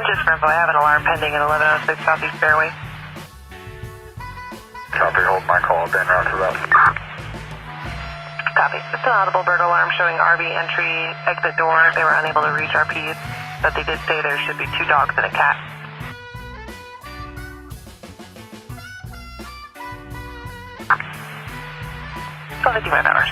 Just for info, I have an alarm pending at 1106 Southeast Fairway. Copy, hold my call, then route to route. Copy. Copy. It's an audible bird alarm showing RV entry, exit door. They were unable to reach RPs, but they did say there should be 2 dogs and a cat. Still 55 hours.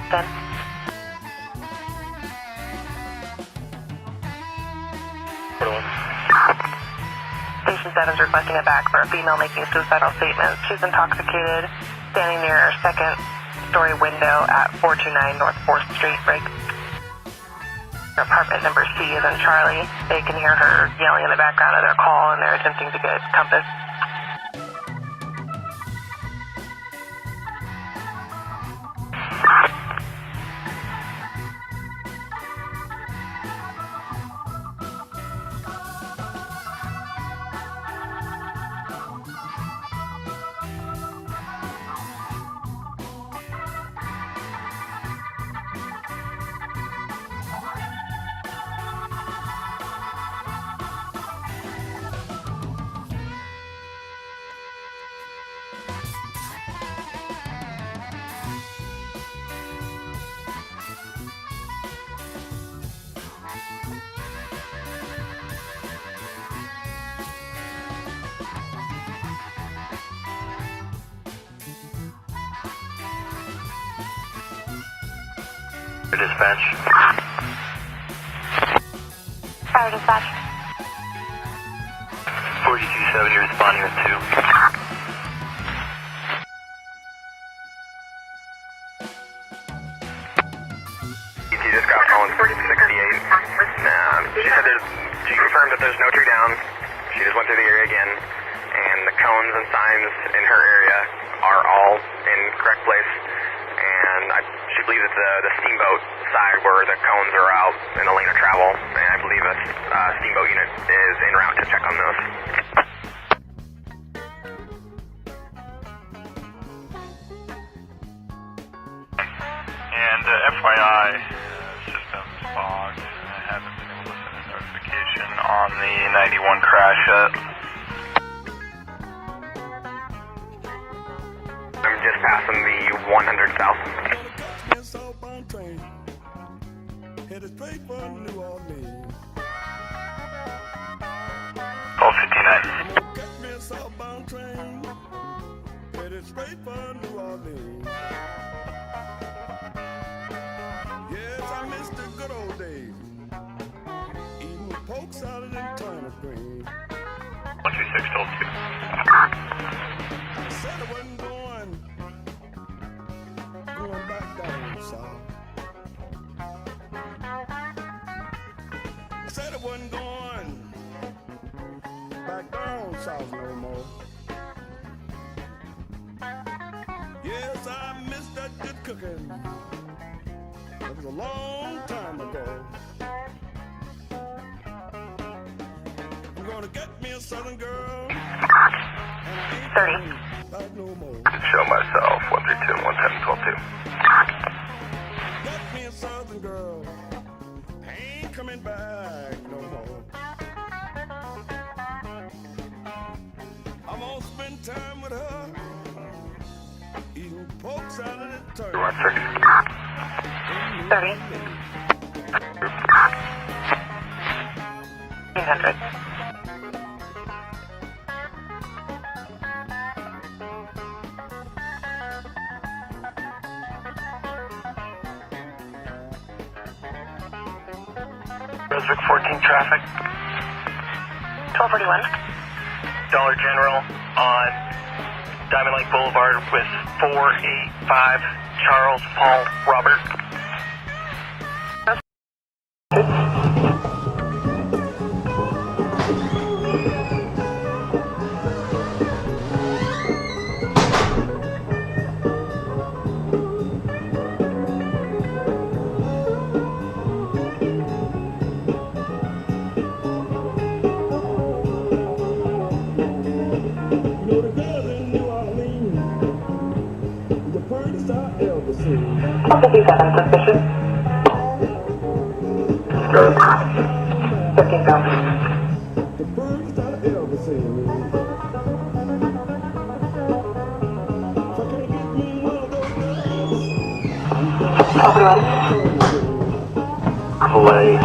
Then. Station 7's requesting it back for a female making suicidal statements. She's intoxicated, standing near her second-story window at 429 North 4th Street, break. Apartment number C is in Charlie. They can hear her yelling in the background of their call, and they're attempting to get Compass. Dispatch. Fire dispatch. 427, you're responding with 2. You just got calling 68. She confirmed that there's no tree down. She just went through the area again, and the cones and signs in her area are all in correct place. And she believes it's the steamboat side where the cones are out in the lane of travel, and I believe a steamboat unit is en route to check on those. And FYI, system's logged. I haven't been able to send a notification on the 91 crash yet. I'm just passing the 100 south. Southbound train headed straight for New Orleans. 1259. Get me a southbound train headed straight for New Orleans. Yes, I miss the good old days, eating pork salad and turnip greens. 126 told 2. I said I wasn't going back down south. I said I wasn't going back down south no more. Yes, I miss that good cooking. That was a long time ago. I'm gonna get me a southern girl. 30. Show myself, 132, 110, 12-2. Got me a southern girl, ain't coming back no more. I'm gonna spend time with her, eating pork salad and turkey. You want 30? 30. 800. Brunswick 14 traffic. 1241. Dollar General on Diamond Lake Boulevard with 485 Charles Paul Robert. Suspicious. 15 pounds. The furthest I've ever seen. So can you get me one of those Lay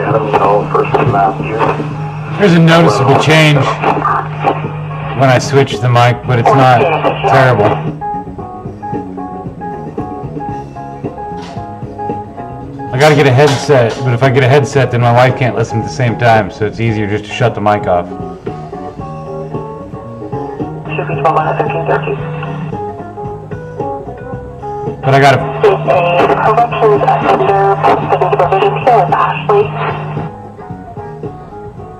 Adam Call, first and last unit. There's a noticeable change when I switch the mic, but it's not terrible. I gotta get a headset, but if I get a headset, then my wife can't listen at the same time, so it's easier just to shut the mic off. Should be 12 minus 1330. But I gotta... Corrections under postcode supervision here with Ashley.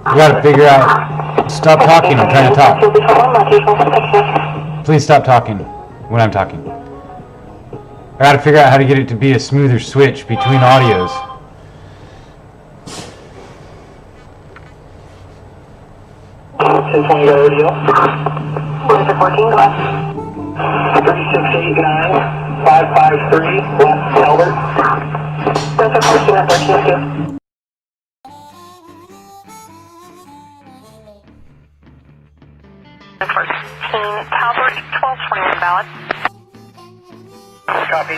I gotta figure out... Stop talking, I'm trying to talk. Please stop talking when I'm talking. I gotta figure out how to get it to be a smoother switch between audios. What is it, 14? Go ahead. 3689 553 West Albert. There's a 14 at 13. Talbot 1221 ballot. Copy.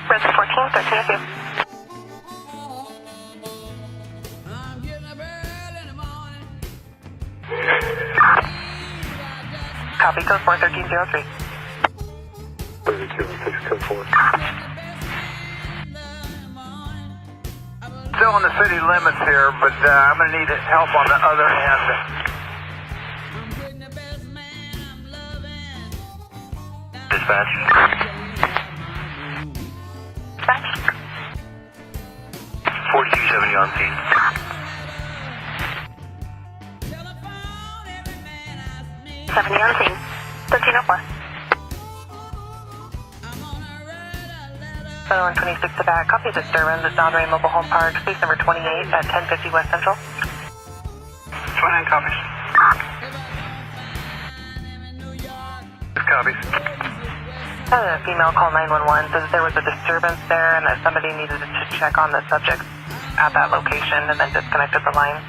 Res 14, 13 of you. I'm getting up early in the morning. Copy, code 41303. 32 and 6 code 4. Still in the city limits here, but I'm going to need help on the other end. Dispatch. Dispatch. 4270 on scene. Telephone, every man I meet. 70 on scene. 1304. 126 to back. Copy disturbance at Don Ray Mobile Home Park, space number 28 at 1050 West Central. 29 copies. Copies. A female call 911 says there was a disturbance there and that somebody needed to check on the subject at that location and then disconnected the line.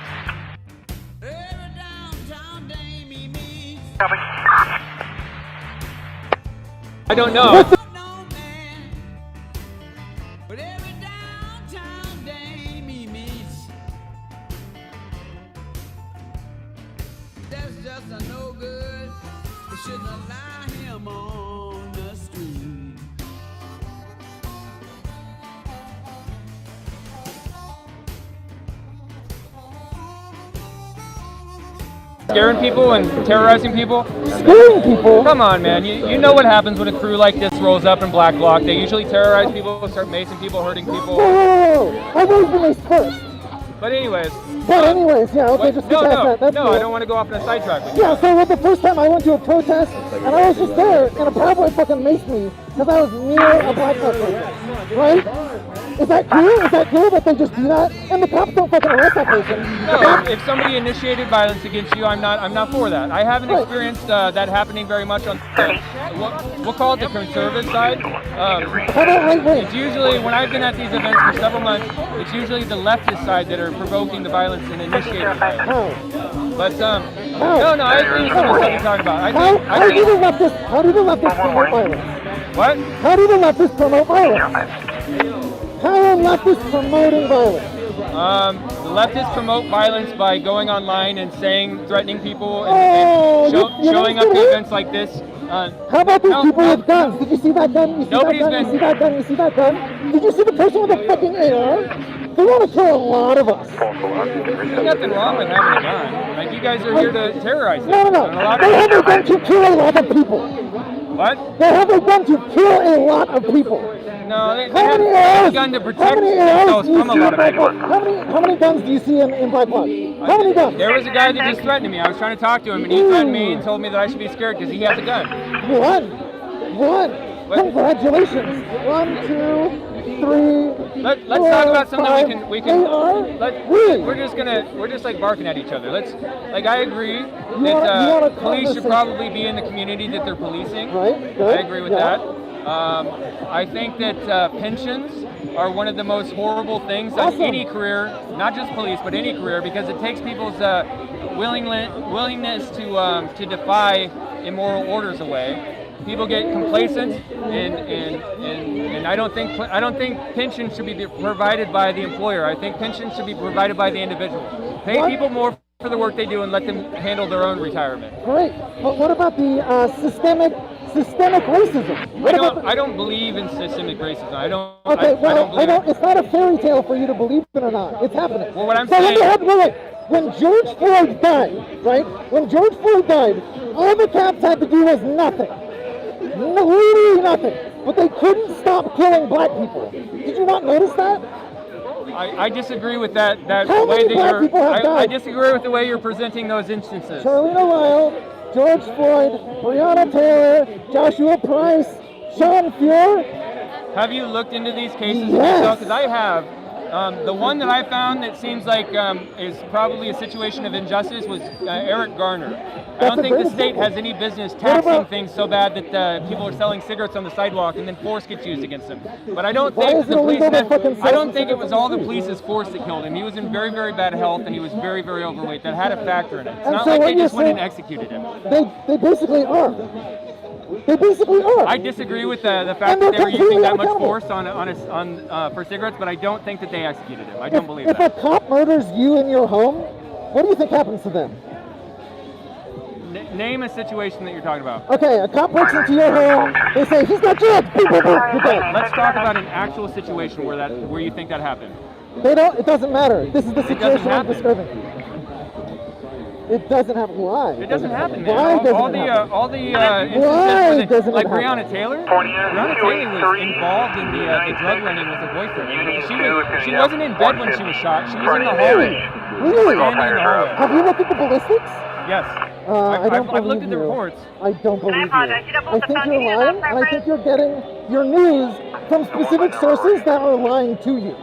Copy. I don't know. But every downtown dame he meets, that's just a no good. They shouldn't allow him on the street. Scaring people and terrorizing people? Scaring people? Come on, man. You know what happens when a crew like this rolls up in Black Block. They usually terrorize people, start macing people, hurting people. Whoa! I was released first. But anyways. Yeah, okay, just no, that. That's I don't want to go off on a sidetrack with you. Yeah, so the first time I went to a protest, and I was just there, and a cowboy fucking maced me. because I was near a black person, right? Is that cool? Is that cool that they just do that? And the cops don't fucking arrest that person. No, if somebody initiated violence against you, I'm not for that. I haven't experienced that happening very much on we'll call it the conservative side. How about right wing? It's usually, when I've been at these events for several months, it's usually the leftist side that are provoking the violence and initiating violence. How? But no, I agree with some of the stuff you're talking about. How do the leftists promote violence? What? How do the leftists promote violence? How are leftists promoting violence? The leftists promote violence by going online and threatening people and showing up to events like this. How about these people with guns? Did you see that gun? You see Nobody's that gun? been- You see that gun? You see that gun? Did you see the person with the fucking AR? They want to kill a lot of us. There's nothing wrong with having a gun. Like, you guys are here to terrorize No. them. And a lot of They have a gun to kill a lot of people. What? They have a gun to kill a lot of people. No, they How many have a ARs? gun to How protect many ARs themselves do you from a see lot in of Black people. Bloc? How many guns do you see in Black Bloc? How many guns? There was a guy that just threatened me. I was trying to talk to him, and he threatened me and told me that I should be scared because he has a gun. One. Congratulations. 1, 2, 3. Let's four, talk about something five. we can. AR? We're just like barking at each other. I agree that police should probably be in the community that they're policing. Right. Good. I agree with that. I think that pensions are one of the most horrible things on any career, not just police, but any career, because it takes people's willingness to defy immoral orders away. People get complacent, and I don't think pensions should be provided by the employer. I think pensions should be provided by the individual. Pay people more for the work they do and let them handle their own retirement. Great. But what about the systemic racism? I don't believe in systemic racism. I don't. Okay, I don't believe it's not a fairy tale for you to believe it or not. It's happening. Well, what I'm so saying. When George Floyd died, right? When George Floyd died, all the cops had to do was nothing. Literally nothing. But they couldn't stop killing black people. Did you not notice that? I disagree with that How way many that black people have I died? disagree with the way you're presenting those instances. Charlene Lyle, George Floyd, Breonna Taylor, Joshua Price, Sean Fuhr. Have you looked into these cases Yes. yourself? Because I have. The one that I found that seems like is probably a situation of injustice was Eric Garner. I don't think the state has any business taxing things so bad that people are selling cigarettes on the sidewalk and then force gets used against them. But I don't think the police. I don't think it was all the police's force that killed him. He was in very, very bad health and he was very, very overweight. That had a factor in it. It's not like they just went and executed him. They basically are. They basically are. I disagree with the fact that they were using that much force for cigarettes, but I don't think that they executed him. I don't believe that. If a cop murders you in your home, what do you think happens to them? Name a situation that you're talking about. Okay, a cop breaks into your home. They say he's got drugs. Boom, boom, boom, you're dead. Let's talk about an actual situation where you think that happened. They don't. It doesn't matter. This is the situation I'm happen. describing. It doesn't happen. Why? It doesn't happen, man. Why doesn't all it the happen? instances doesn't like it happen? Breonna Taylor. Breonna Taylor was involved in the drug running with her boyfriend. She wasn't in bed when she was shot. She was in the hallway. Really? Standing in the hallway. Have you looked at the ballistics? Yes. I've looked at the reports. I don't believe you. apologize. You double I the think phone you're here, lying, that's and I think you're getting your news from specific sources that are lying to you.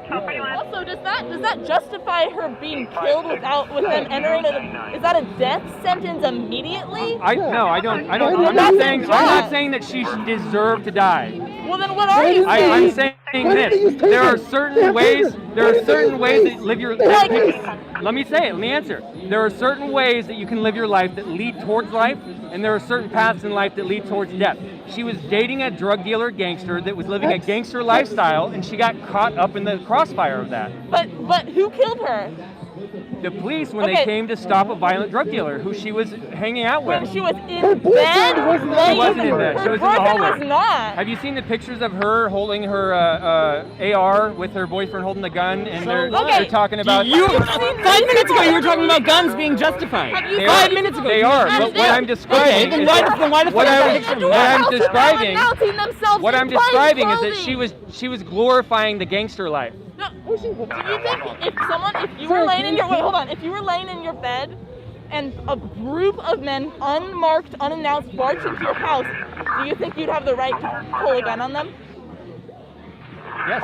Also, does that justify her being killed with them entering is that a death sentence immediately? No, I don't. I'm not saying that she deserved to die. Well, then what are you saying? I'm saying this. There are certain ways that live your life. Let me say it. Let me answer. There are certain ways that you can live your life that lead towards life, and there are certain paths in life that lead towards death. She was dating a drug dealer gangster that was living a gangster lifestyle, and she got caught up in the crossfire of that. But who killed her? The police, when they came to stop a violent drug dealer who she was hanging out with. When she was in bed? She wasn't in bed. She was in the hallway. Was not. Have you seen the pictures of her holding her AR with her boyfriend holding the gun, and they're talking about? 5 minutes ago you were talking about guns being justified. 5 minutes ago. They are. But what I'm describing is what I'm describing is that she was glorifying the gangster life. No, do you think if you were laying in your if you were laying in your bed and a group of men, unmarked, unannounced, barged into your house, do you think you'd have the right to pull a gun on them? Yes.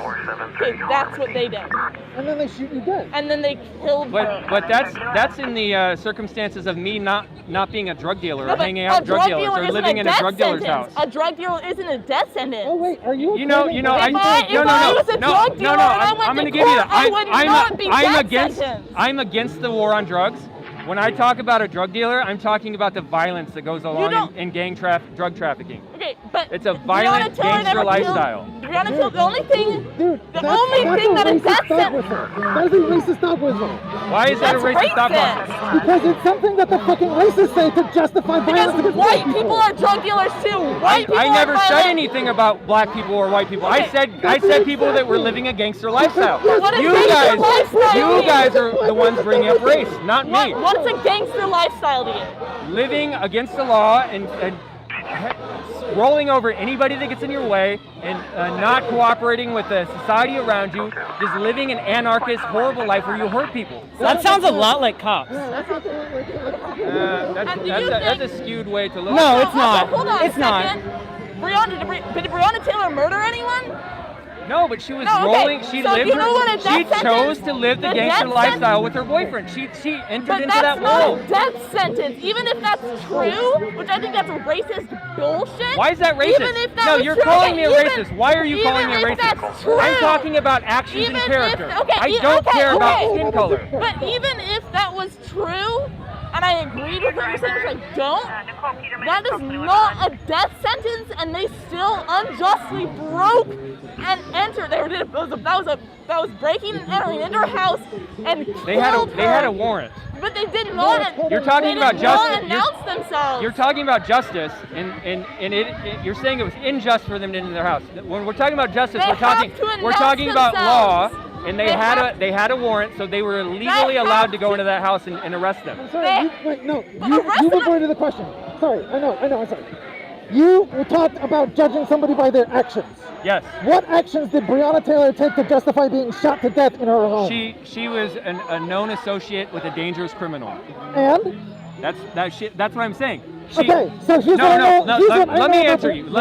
Okay, that's what they did. And then they shoot you dead. And then they killed her. But that's in the circumstances of me not being a drug dealer No, or but hanging out with drug dealers or isn't living in a drug dealer's sentence. house. A drug dealer isn't a death sentence. Oh wait, are you? You know, If I was a drug dealer and I went I'm going to to give you court, that. I would not be death sentenced. I'm against the war on drugs. When I talk about a drug dealer, I'm talking about the violence that goes along in drug trafficking. Okay, but it's a violent gangster lifestyle. Breonna Taylor, the only thing, that's a racist dog whistle. That is a racist dog whistle. Why is that a racist dog whistle? Because it's something that the fucking racists say to justify violence against white people are drug dealers too. White people I never are said violent. anything about black people or white people. I said people that were living a gangster lifestyle. What You does gangster lifestyle mean? guys are the ones bringing up race, not me. What's a gangster lifestyle to you? Living against the law and rolling over anybody that gets in your way and not cooperating with the society around you, just living an anarchist, horrible life where you hurt people. That sounds a lot like cops. That's a skewed way to look No, at it. it's not. Hold on It's a not. second. Did Breonna Taylor murder anyone? No, but she was No, okay. rolling. She So lived. you know what a She death chose sentence- to live the the gangster death lifestyle with her boyfriend. She entered But into that's that not world. a death sentence, even if that's true, which I think that's racist bullshit. Why is that racist? Even if that No, was you're true, calling me a even- racist. Why are you calling me a even if racist? that's true, I'm talking about actions even and character. If, okay, I don't care about skin color. But even if that was true, and I agreed with what you're saying, which I don't, that is not a death sentence, and they still unjustly broke and entered. That was breaking and entering into her house and They had killed a her. warrant. But they did not. You're talking about justice. Announce themselves. You're talking about justice, and you're saying it was unjust for them to enter their house. When we're talking about justice, They we're talking have to about law, themselves. and they had a warrant, so they were legally allowed to go into that house and arrest them. I'm sorry, you avoided the question. Sorry, I know, I'm sorry. You talked about judging somebody by their actions. Yes. What actions did Breonna Taylor take to justify being shot to death in her home? She was a known associate with a dangerous criminal. And? That's what I'm saying. Okay, so here's Let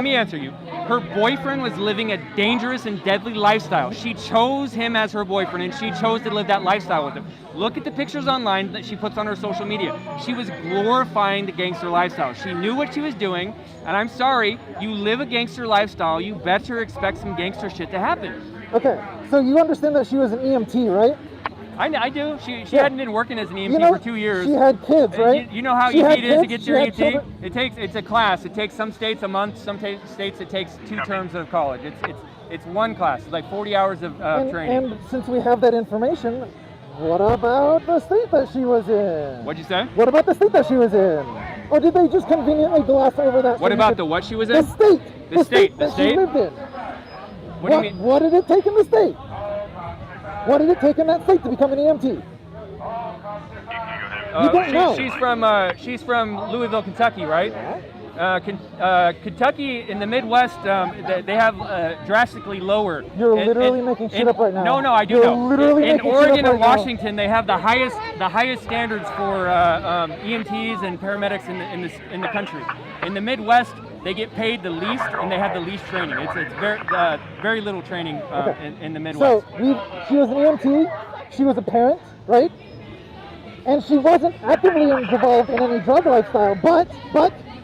me answer you. Her boyfriend was living a dangerous and deadly lifestyle. She chose him as her boyfriend, and she chose to live that lifestyle with him. Look at the pictures online that she puts on her social media. She was glorifying the gangster lifestyle. She knew what she was doing, and I'm sorry, you live a gangster lifestyle, you better expect some gangster shit to happen. Okay, so you understand that she was an EMT, right? I do. She hadn't been working as an EMT for 2 years. She had kids, right? You know how She easy had it is to kids, get she your had EMT? children. It's a class. It takes some states a month, some states it takes 2 terms of college. It's one class. It's like 40 hours of training. And since we have that information, what about the state that she was in? What'd you say? What about the state that she was in? Or did they just conveniently gloss over that? What about the what she was in? The state. The state. that she lived in. What do you mean? What did it take in the state? What did it take in that state to become an EMT? You don't know. She's from Louisville, Kentucky, right? Kentucky in the Midwest, they have drastically lower. You're literally making shit up right now. No, I do You're know. literally In making shit Oregon up and right now. Washington, they have the highest standards for EMTs and paramedics in the country. In the Midwest, they get paid the least and they have the least training. It's very little training in the Midwest. So she was an EMT. She was a parent, right? And she wasn't actively involved in any drug lifestyle, but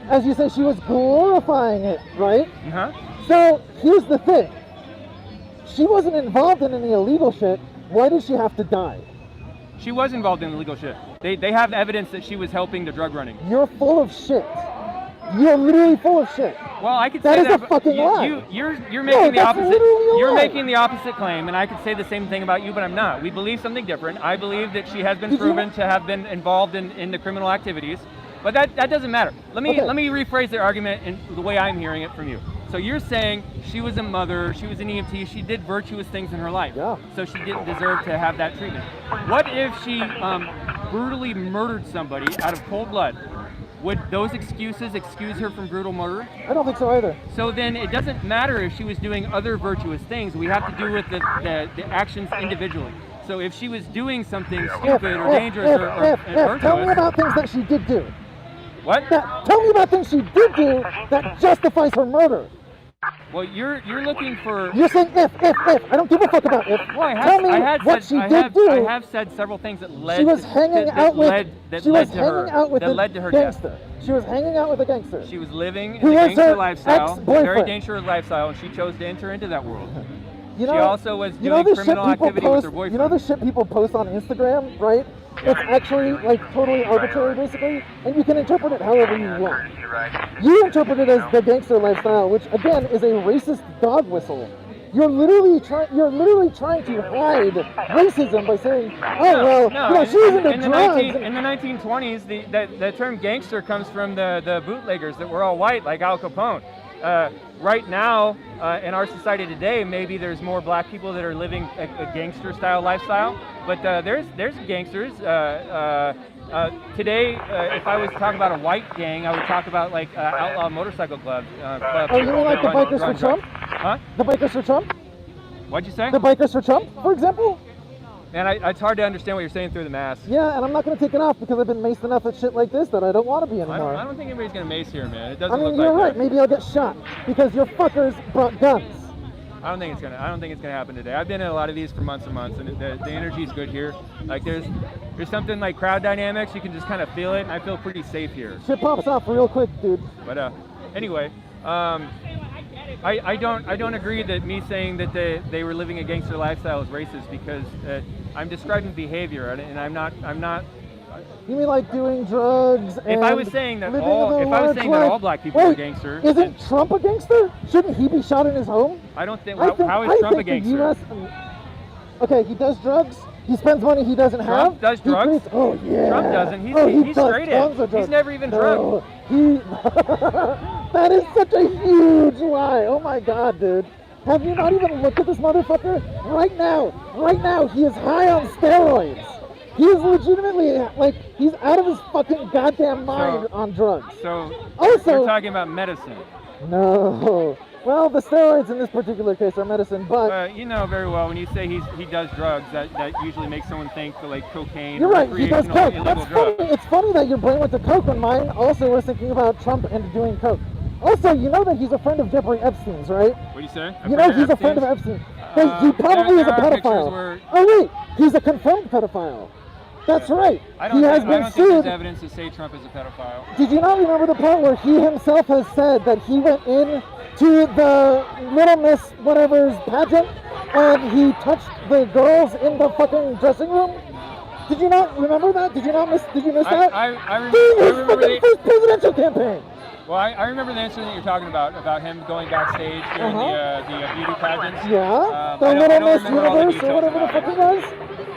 as you say, she was glorifying it, right? Uh-huh. So here's the thing. She wasn't involved in any illegal shit. Why did she have to die? She was involved in illegal shit. They have evidence that she was helping the drug running. You're full of shit. You're literally full of shit. Well, I could that say is that. a fucking lie. You're No, making the that's opposite. literally a You're lie. making the opposite claim, and I could say the same thing about you, but I'm not. We believe something different. I believe that she has been proven to have been involved in the criminal activities, but that doesn't matter. Let me rephrase the argument in the way I'm hearing it from you. So you're saying she was a mother, she was an EMT, she did virtuous things in her life, so she didn't deserve to have that treatment. What if she brutally murdered somebody out of cold blood? Would those excuses excuse her from brutal murder? I don't think so either. So then it doesn't matter if she was doing other virtuous things. We have to do with the actions individually. So if she was doing something stupid or dangerous or Tell me virtuous. about things that she did do. What? Tell me about things she did do that justifies her murder. Well, you're looking for. You're saying if. I don't give a fuck about if. Well, Tell me what she did do. I have said several things that led. She was hanging out with. She was hanging out with a gangster. She was hanging out with a gangster. She was living in a gangster lifestyle, a very dangerous lifestyle, and she chose to enter into that world. You know, she also was doing criminal activity with her boyfriend. You know the shit people post on Instagram, right? It's actually like totally arbitrary, basically, and you can interpret it however you want. You interpret it as the gangster lifestyle, which again is a racist dog whistle. You're literally trying to hide racism by saying, "Oh well, she's into drugs." In the 1920s, the term gangster comes from the bootleggers that were all white, like Al Capone. Right now, in our society today, maybe there's more black people that are living a gangster-style lifestyle, but there's gangsters. Today, if I was to talk about a white gang, I would talk about like outlaw motorcycle clubs. Oh, you mean like the Bikers for Trump? Huh? The Bikers for Trump? What'd you say? The Bikers for Trump, for example? Man, it's hard to understand what you're saying through the mask. Yeah, and I'm not going to take it off because I've been maced enough at shit like this that I don't want to be anymore. I don't think anybody's going to mace here, man. It doesn't I mean, look you're like right. that. Maybe I'll get shot because your fuckers brought guns. I don't think it's gonna happen today. I've been in a lot of these for months and months, and the energy's good here. Like there's something like crowd dynamics. You can just kind of feel it, and I feel pretty safe here. Shit pops off real quick, dude. But anyway, I don't agree that me saying that they were living a gangster lifestyle is racist because I'm describing behavior, and I'm not. You mean like doing drugs? If I was saying that all black people are gangsters, isn't Trump a gangster? Shouldn't he be shot in his home? I don't think. How is Trump a gangster? Okay, he does drugs. He spends money he doesn't have. Trump does drugs. Oh yeah. Trump doesn't. He's straight in. He's never even drunk. That is such a huge lie. Oh my God, dude. Have you not even looked at this motherfucker? Right now, he is high on steroids. He is legitimately, like, he's out of his fucking goddamn mind on drugs. So, also, you're talking about medicine. No. Well, the steroids in this particular case are medicine, but... you know very well, when you say he does drugs, that usually makes someone think like cocaine. You're right, he does coke. Illegal That's drugs. funny. It's funny that your brain went to coke when mine also was thinking about Trump and doing coke. Also, you know that he's a friend of Jeffrey Epstein's, right? What do you say? You know he's a friend of Epstein. He probably is a pedophile. Oh wait, he's a confirmed pedophile. That's right. I don't think there's evidence to say Trump is a pedophile. Did you not remember the part where he himself has said that he went in to the Little Miss whatever's pageant and he touched the girls in the fucking dressing room? Did you not remember that? Did you miss that? I remember his first presidential campaign. Well, I remember the incident you're talking about him going backstage during the beauty pageants. Yeah, the Little Miss Universe or whatever the fuck it was.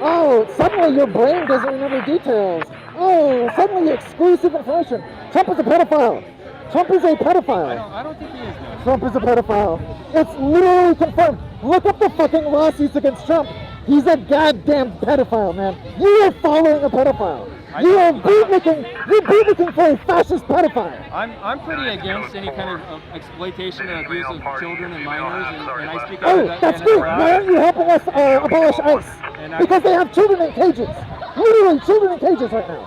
Oh, suddenly your brain doesn't remember details. Oh, suddenly exclusive information. Trump is a pedophile. Trump is a pedophile. I don't think he is, no. Trump is a pedophile. It's literally confirmed. Look up the fucking lawsuits against Trump. He's a goddamn pedophile, man. You are following a pedophile. You're bootlicking for a fascist pedophile. I'm pretty against any kind of exploitation and abuse of children and minors, and I speak Oh, that's good. Why aren't you helping us abolish ICE? Because they have children in cages. Literally children in cages right now.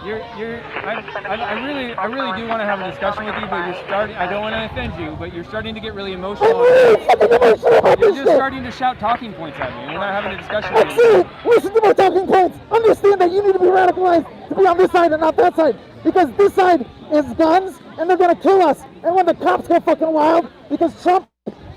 I really do want to have a discussion with you, but you're starting. I don't want to offend you, but you're starting to get really emotional. I'm really fucking emotional about You're this just shit. starting to shout talking points at me. We're not having a discussion. With Excellent. Listen to my talking points. Understand that you need to be radicalized to be on this side and not that side. Because this side is guns, and they're gonna kill us. And when the cops go fucking wild, because Trump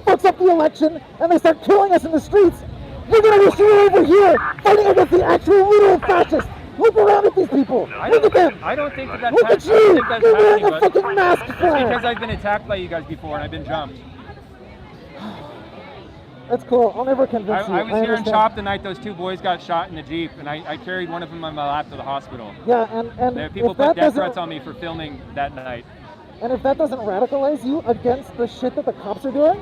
fucks up the election, and they start killing us in the streets, you're gonna wish you were over here fighting against the actual literal fascists. Look around at these people. Look at them. I don't think that's Look at you. You're wearing a fucking mask flag. Because I've been attacked by you guys before, and I've been jumped. That's cool. I'll never convince you. I was here in Chop the night those two boys got shot in the Jeep, and I carried one of them on my lap to the hospital. Yeah, and people if put that death threats on me for filming that night. And if that doesn't radicalize you against the shit that the cops are doing,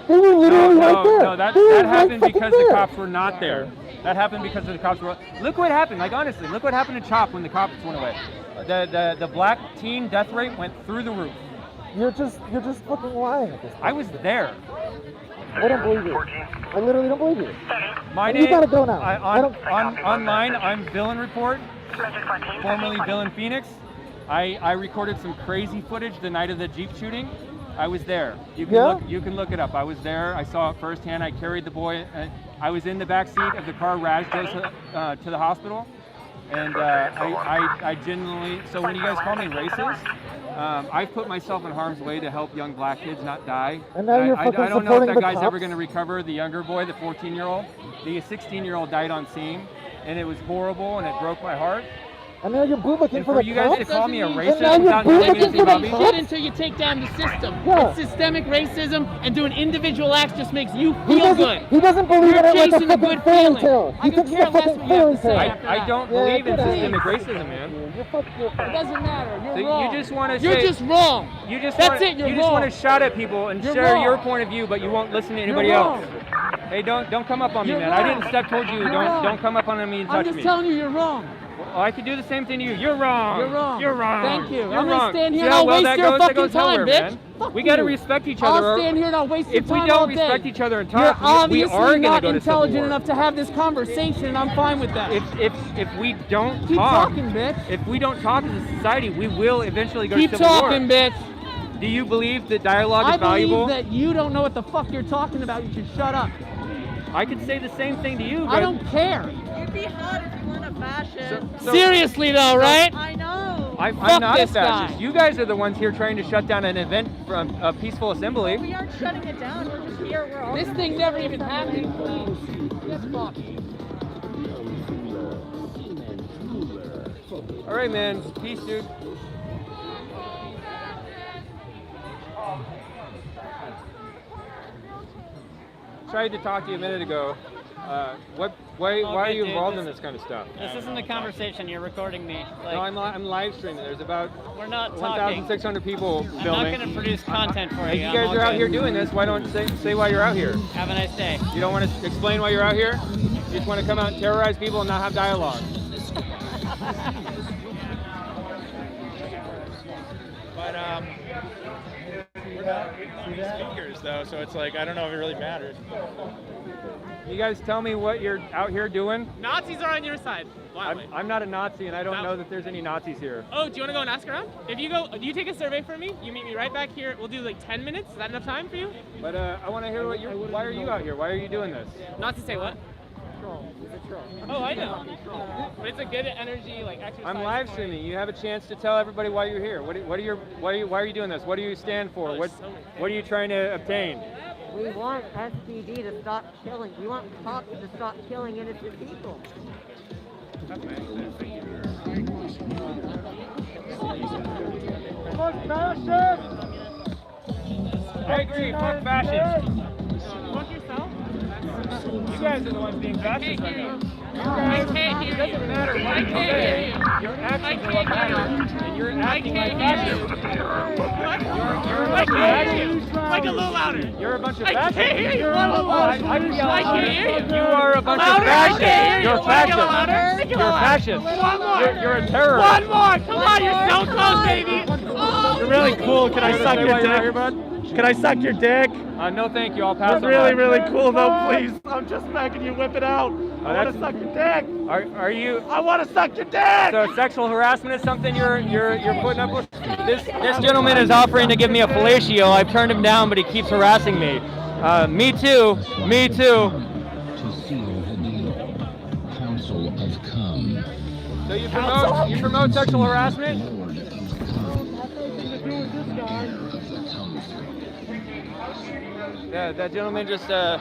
they were literally right there. No, that happened because the cops were not there. That happened because the cops were. Look what happened. Like honestly, look what happened to Chop when the cops went away. The black teen death rate went through the roof. You're just fucking lying at this point. I was there. I don't believe you. I literally don't believe you. My and name. You gotta go now. Online, I'm Villain Report, formerly Villain Phoenix. I recorded some crazy footage the night of the Jeep shooting. I was there. You can look it up. I was there. I saw it firsthand. I carried the boy. I was in the back seat of the car, Raz Joseph to the hospital. And I genuinely, so when you guys call me racist, I've put myself in harm's way to help young black kids not die. And now you're I fucking don't know if supporting that the guy's cops? ever going to recover. The younger boy, the 14-year-old, the 16-year-old died on scene, and it was horrible, and it broke my heart. And now you're bootlicking And for for the you cops? guys to call me a And racist now you're without naming bootlicking anything for about the me? cops? Until you take down the system. Yeah. It's systemic racism, and doing individual acts just makes you He feel doesn't, good. he doesn't believe You're in it like a chasing a fucking good fairy feeling. tale. I He could thinks care it's a less fucking what you have fairy to say tale. after I don't Yeah, believe in get out of systemic here. racism, man. It doesn't matter. You're So wrong. you just want to You're say, just wrong. You just That's want, it. You're you wrong. just want to shout at people and You're share wrong. your point of view, but you won't listen to anybody You're else. wrong. Hey, don't come up on me, You're man. I wrong. didn't step towards you. You're wrong. Don't come up on me and touch I'm just me. telling you, you're wrong. Well, I could do the same thing to you. You're wrong. You're wrong. You're wrong. Thank you. You're I'm wrong. gonna stand here See and how I'll well waste that your goes? That fucking goes time, nowhere, bitch. man. Fuck We gotta you. respect each other. I'll stand here and I'll waste your If we time don't all day. respect each other and You're talk, we obviously are gonna not go to civil intelligent war. enough to have this conversation, and I'm fine with that. If we don't Keep talk, talking, bitch. if we don't talk as a society, we will eventually go Keep to civil war. talking, bitch. Do you believe that dialogue I is valuable? believe that you don't know what the fuck you're talking about. You should shut up. I could say the same thing to you, but I don't care. You'd be hot if you weren't a fascist. Seriously though, right? I know. I'm Fuck not a this guy. fascist. You guys are the ones here trying to shut down an event from a peaceful assembly. We aren't shutting it down. We're just here. We're all This thing never even happened. Yes, fuck. All right, man. Peace, dude. Tried to talk to you a minute ago. Why are you involved in this kind of stuff? This isn't a conversation. You're recording me. Like, No, I'm live streaming. There's about we're not talking. 1,600 people I'm filming. not going to produce content for If you. you I'm guys all are out good. here doing this, why don't say why you're out here? Have a nice day. You don't want to explain why you're out here? You just want to come out and terrorize people and not have dialogue. But we're not speakers though, so it's like I don't know if it really matters. You guys tell me what you're out here doing. Nazis are on your side. I'm not a Nazi, and I don't know that there's any Nazis here. Oh, do you want to go and ask around? If you go, you take a survey from me. You meet me right back here. We'll do like 10 minutes. Is that enough time for you? But I want to hear why are you out here? Why are you doing this? Not to say what? Oh, I know. But it's a good energy, like exercise. I'm live streaming. You have a chance to tell everybody why you're here. Why are you doing this? What do you stand for? What are you trying to obtain? We want SPD to stop killing. We want cops to stop killing innocent people. Fuck fascists! I agree, fuck fascists. Fuck yourself? You guys are the ones being fascists right now. I can't hear you. It doesn't matter what I you can't say. hear you. Your actions are what can't hear matter. And you're acting like can't hear fascists. You're a I bunch of can't hear you. fascists. Like a little louder. You're a bunch of I fascists. can't hear you. A little louder. I can yell I louder. can't hear you. You are a bunch Louder. of I fascists. can't hear you. You're Wanna get fascists. louder? You're fascists. One more. You're a terrorist. One more. Come on, you're so close, baby. Oh. You're really cool. Can I suck your dick? Can I suck your dick? No, thank you. I'll pass That's it really, on. really cool, though. Please, I'm just begging you. Whip it out. I want to that's- suck your dick. Are you? I want to suck your dick. So sexual harassment is something you're putting up with? This gentleman is offering to give me a fellatio. I've turned him down, but he keeps harassing me. Me too. Me too. Council of Cum. So you promote sexual harassment? Yeah, that gentleman just I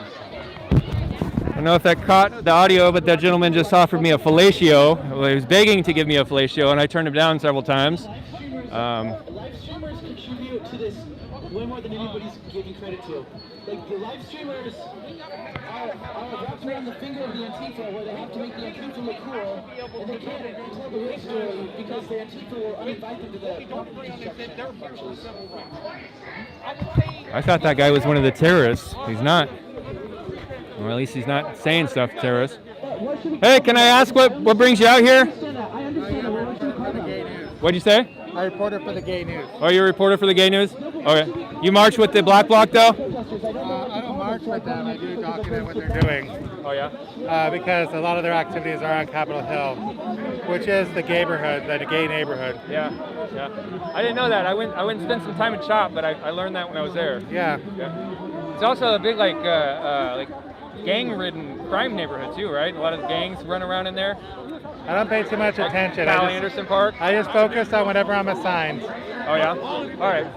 don't know if that caught the audio, but that gentleman just offered me a fellatio. Well, he was begging to give me a fellatio, and I turned him down several times. Live streamers contribute to this way more than anybody's giving credit to. Like the live streamers are wrapped around the finger of the Antifa, where they have to make the Antifa look cool, and they can't tell the real story because the Antifa were uninvited to the I thought that guy was one of the terrorists. He's not. Or at least he's not saying stuff to terrorists. Hey, can I ask what brings you out here? What'd you say? I reported for the gay news. Oh, you're a reporter for the gay news? Okay. You march with the black bloc, though? I don't march march with them, I do document what they're doing. Oh yeah? Because a lot of their activities are on Capitol Hill, which is the gayborhood, the gay neighborhood. Yeah. I didn't know that. I went and spent some time in CHOP, but I learned that when I was there. Yeah. It's also a big like gang-ridden crime neighborhood too, right? A lot of gangs run around in there. I don't pay too much attention. Cal Anderson Park. I just focus on whatever I'm assigned. Oh yeah? All right.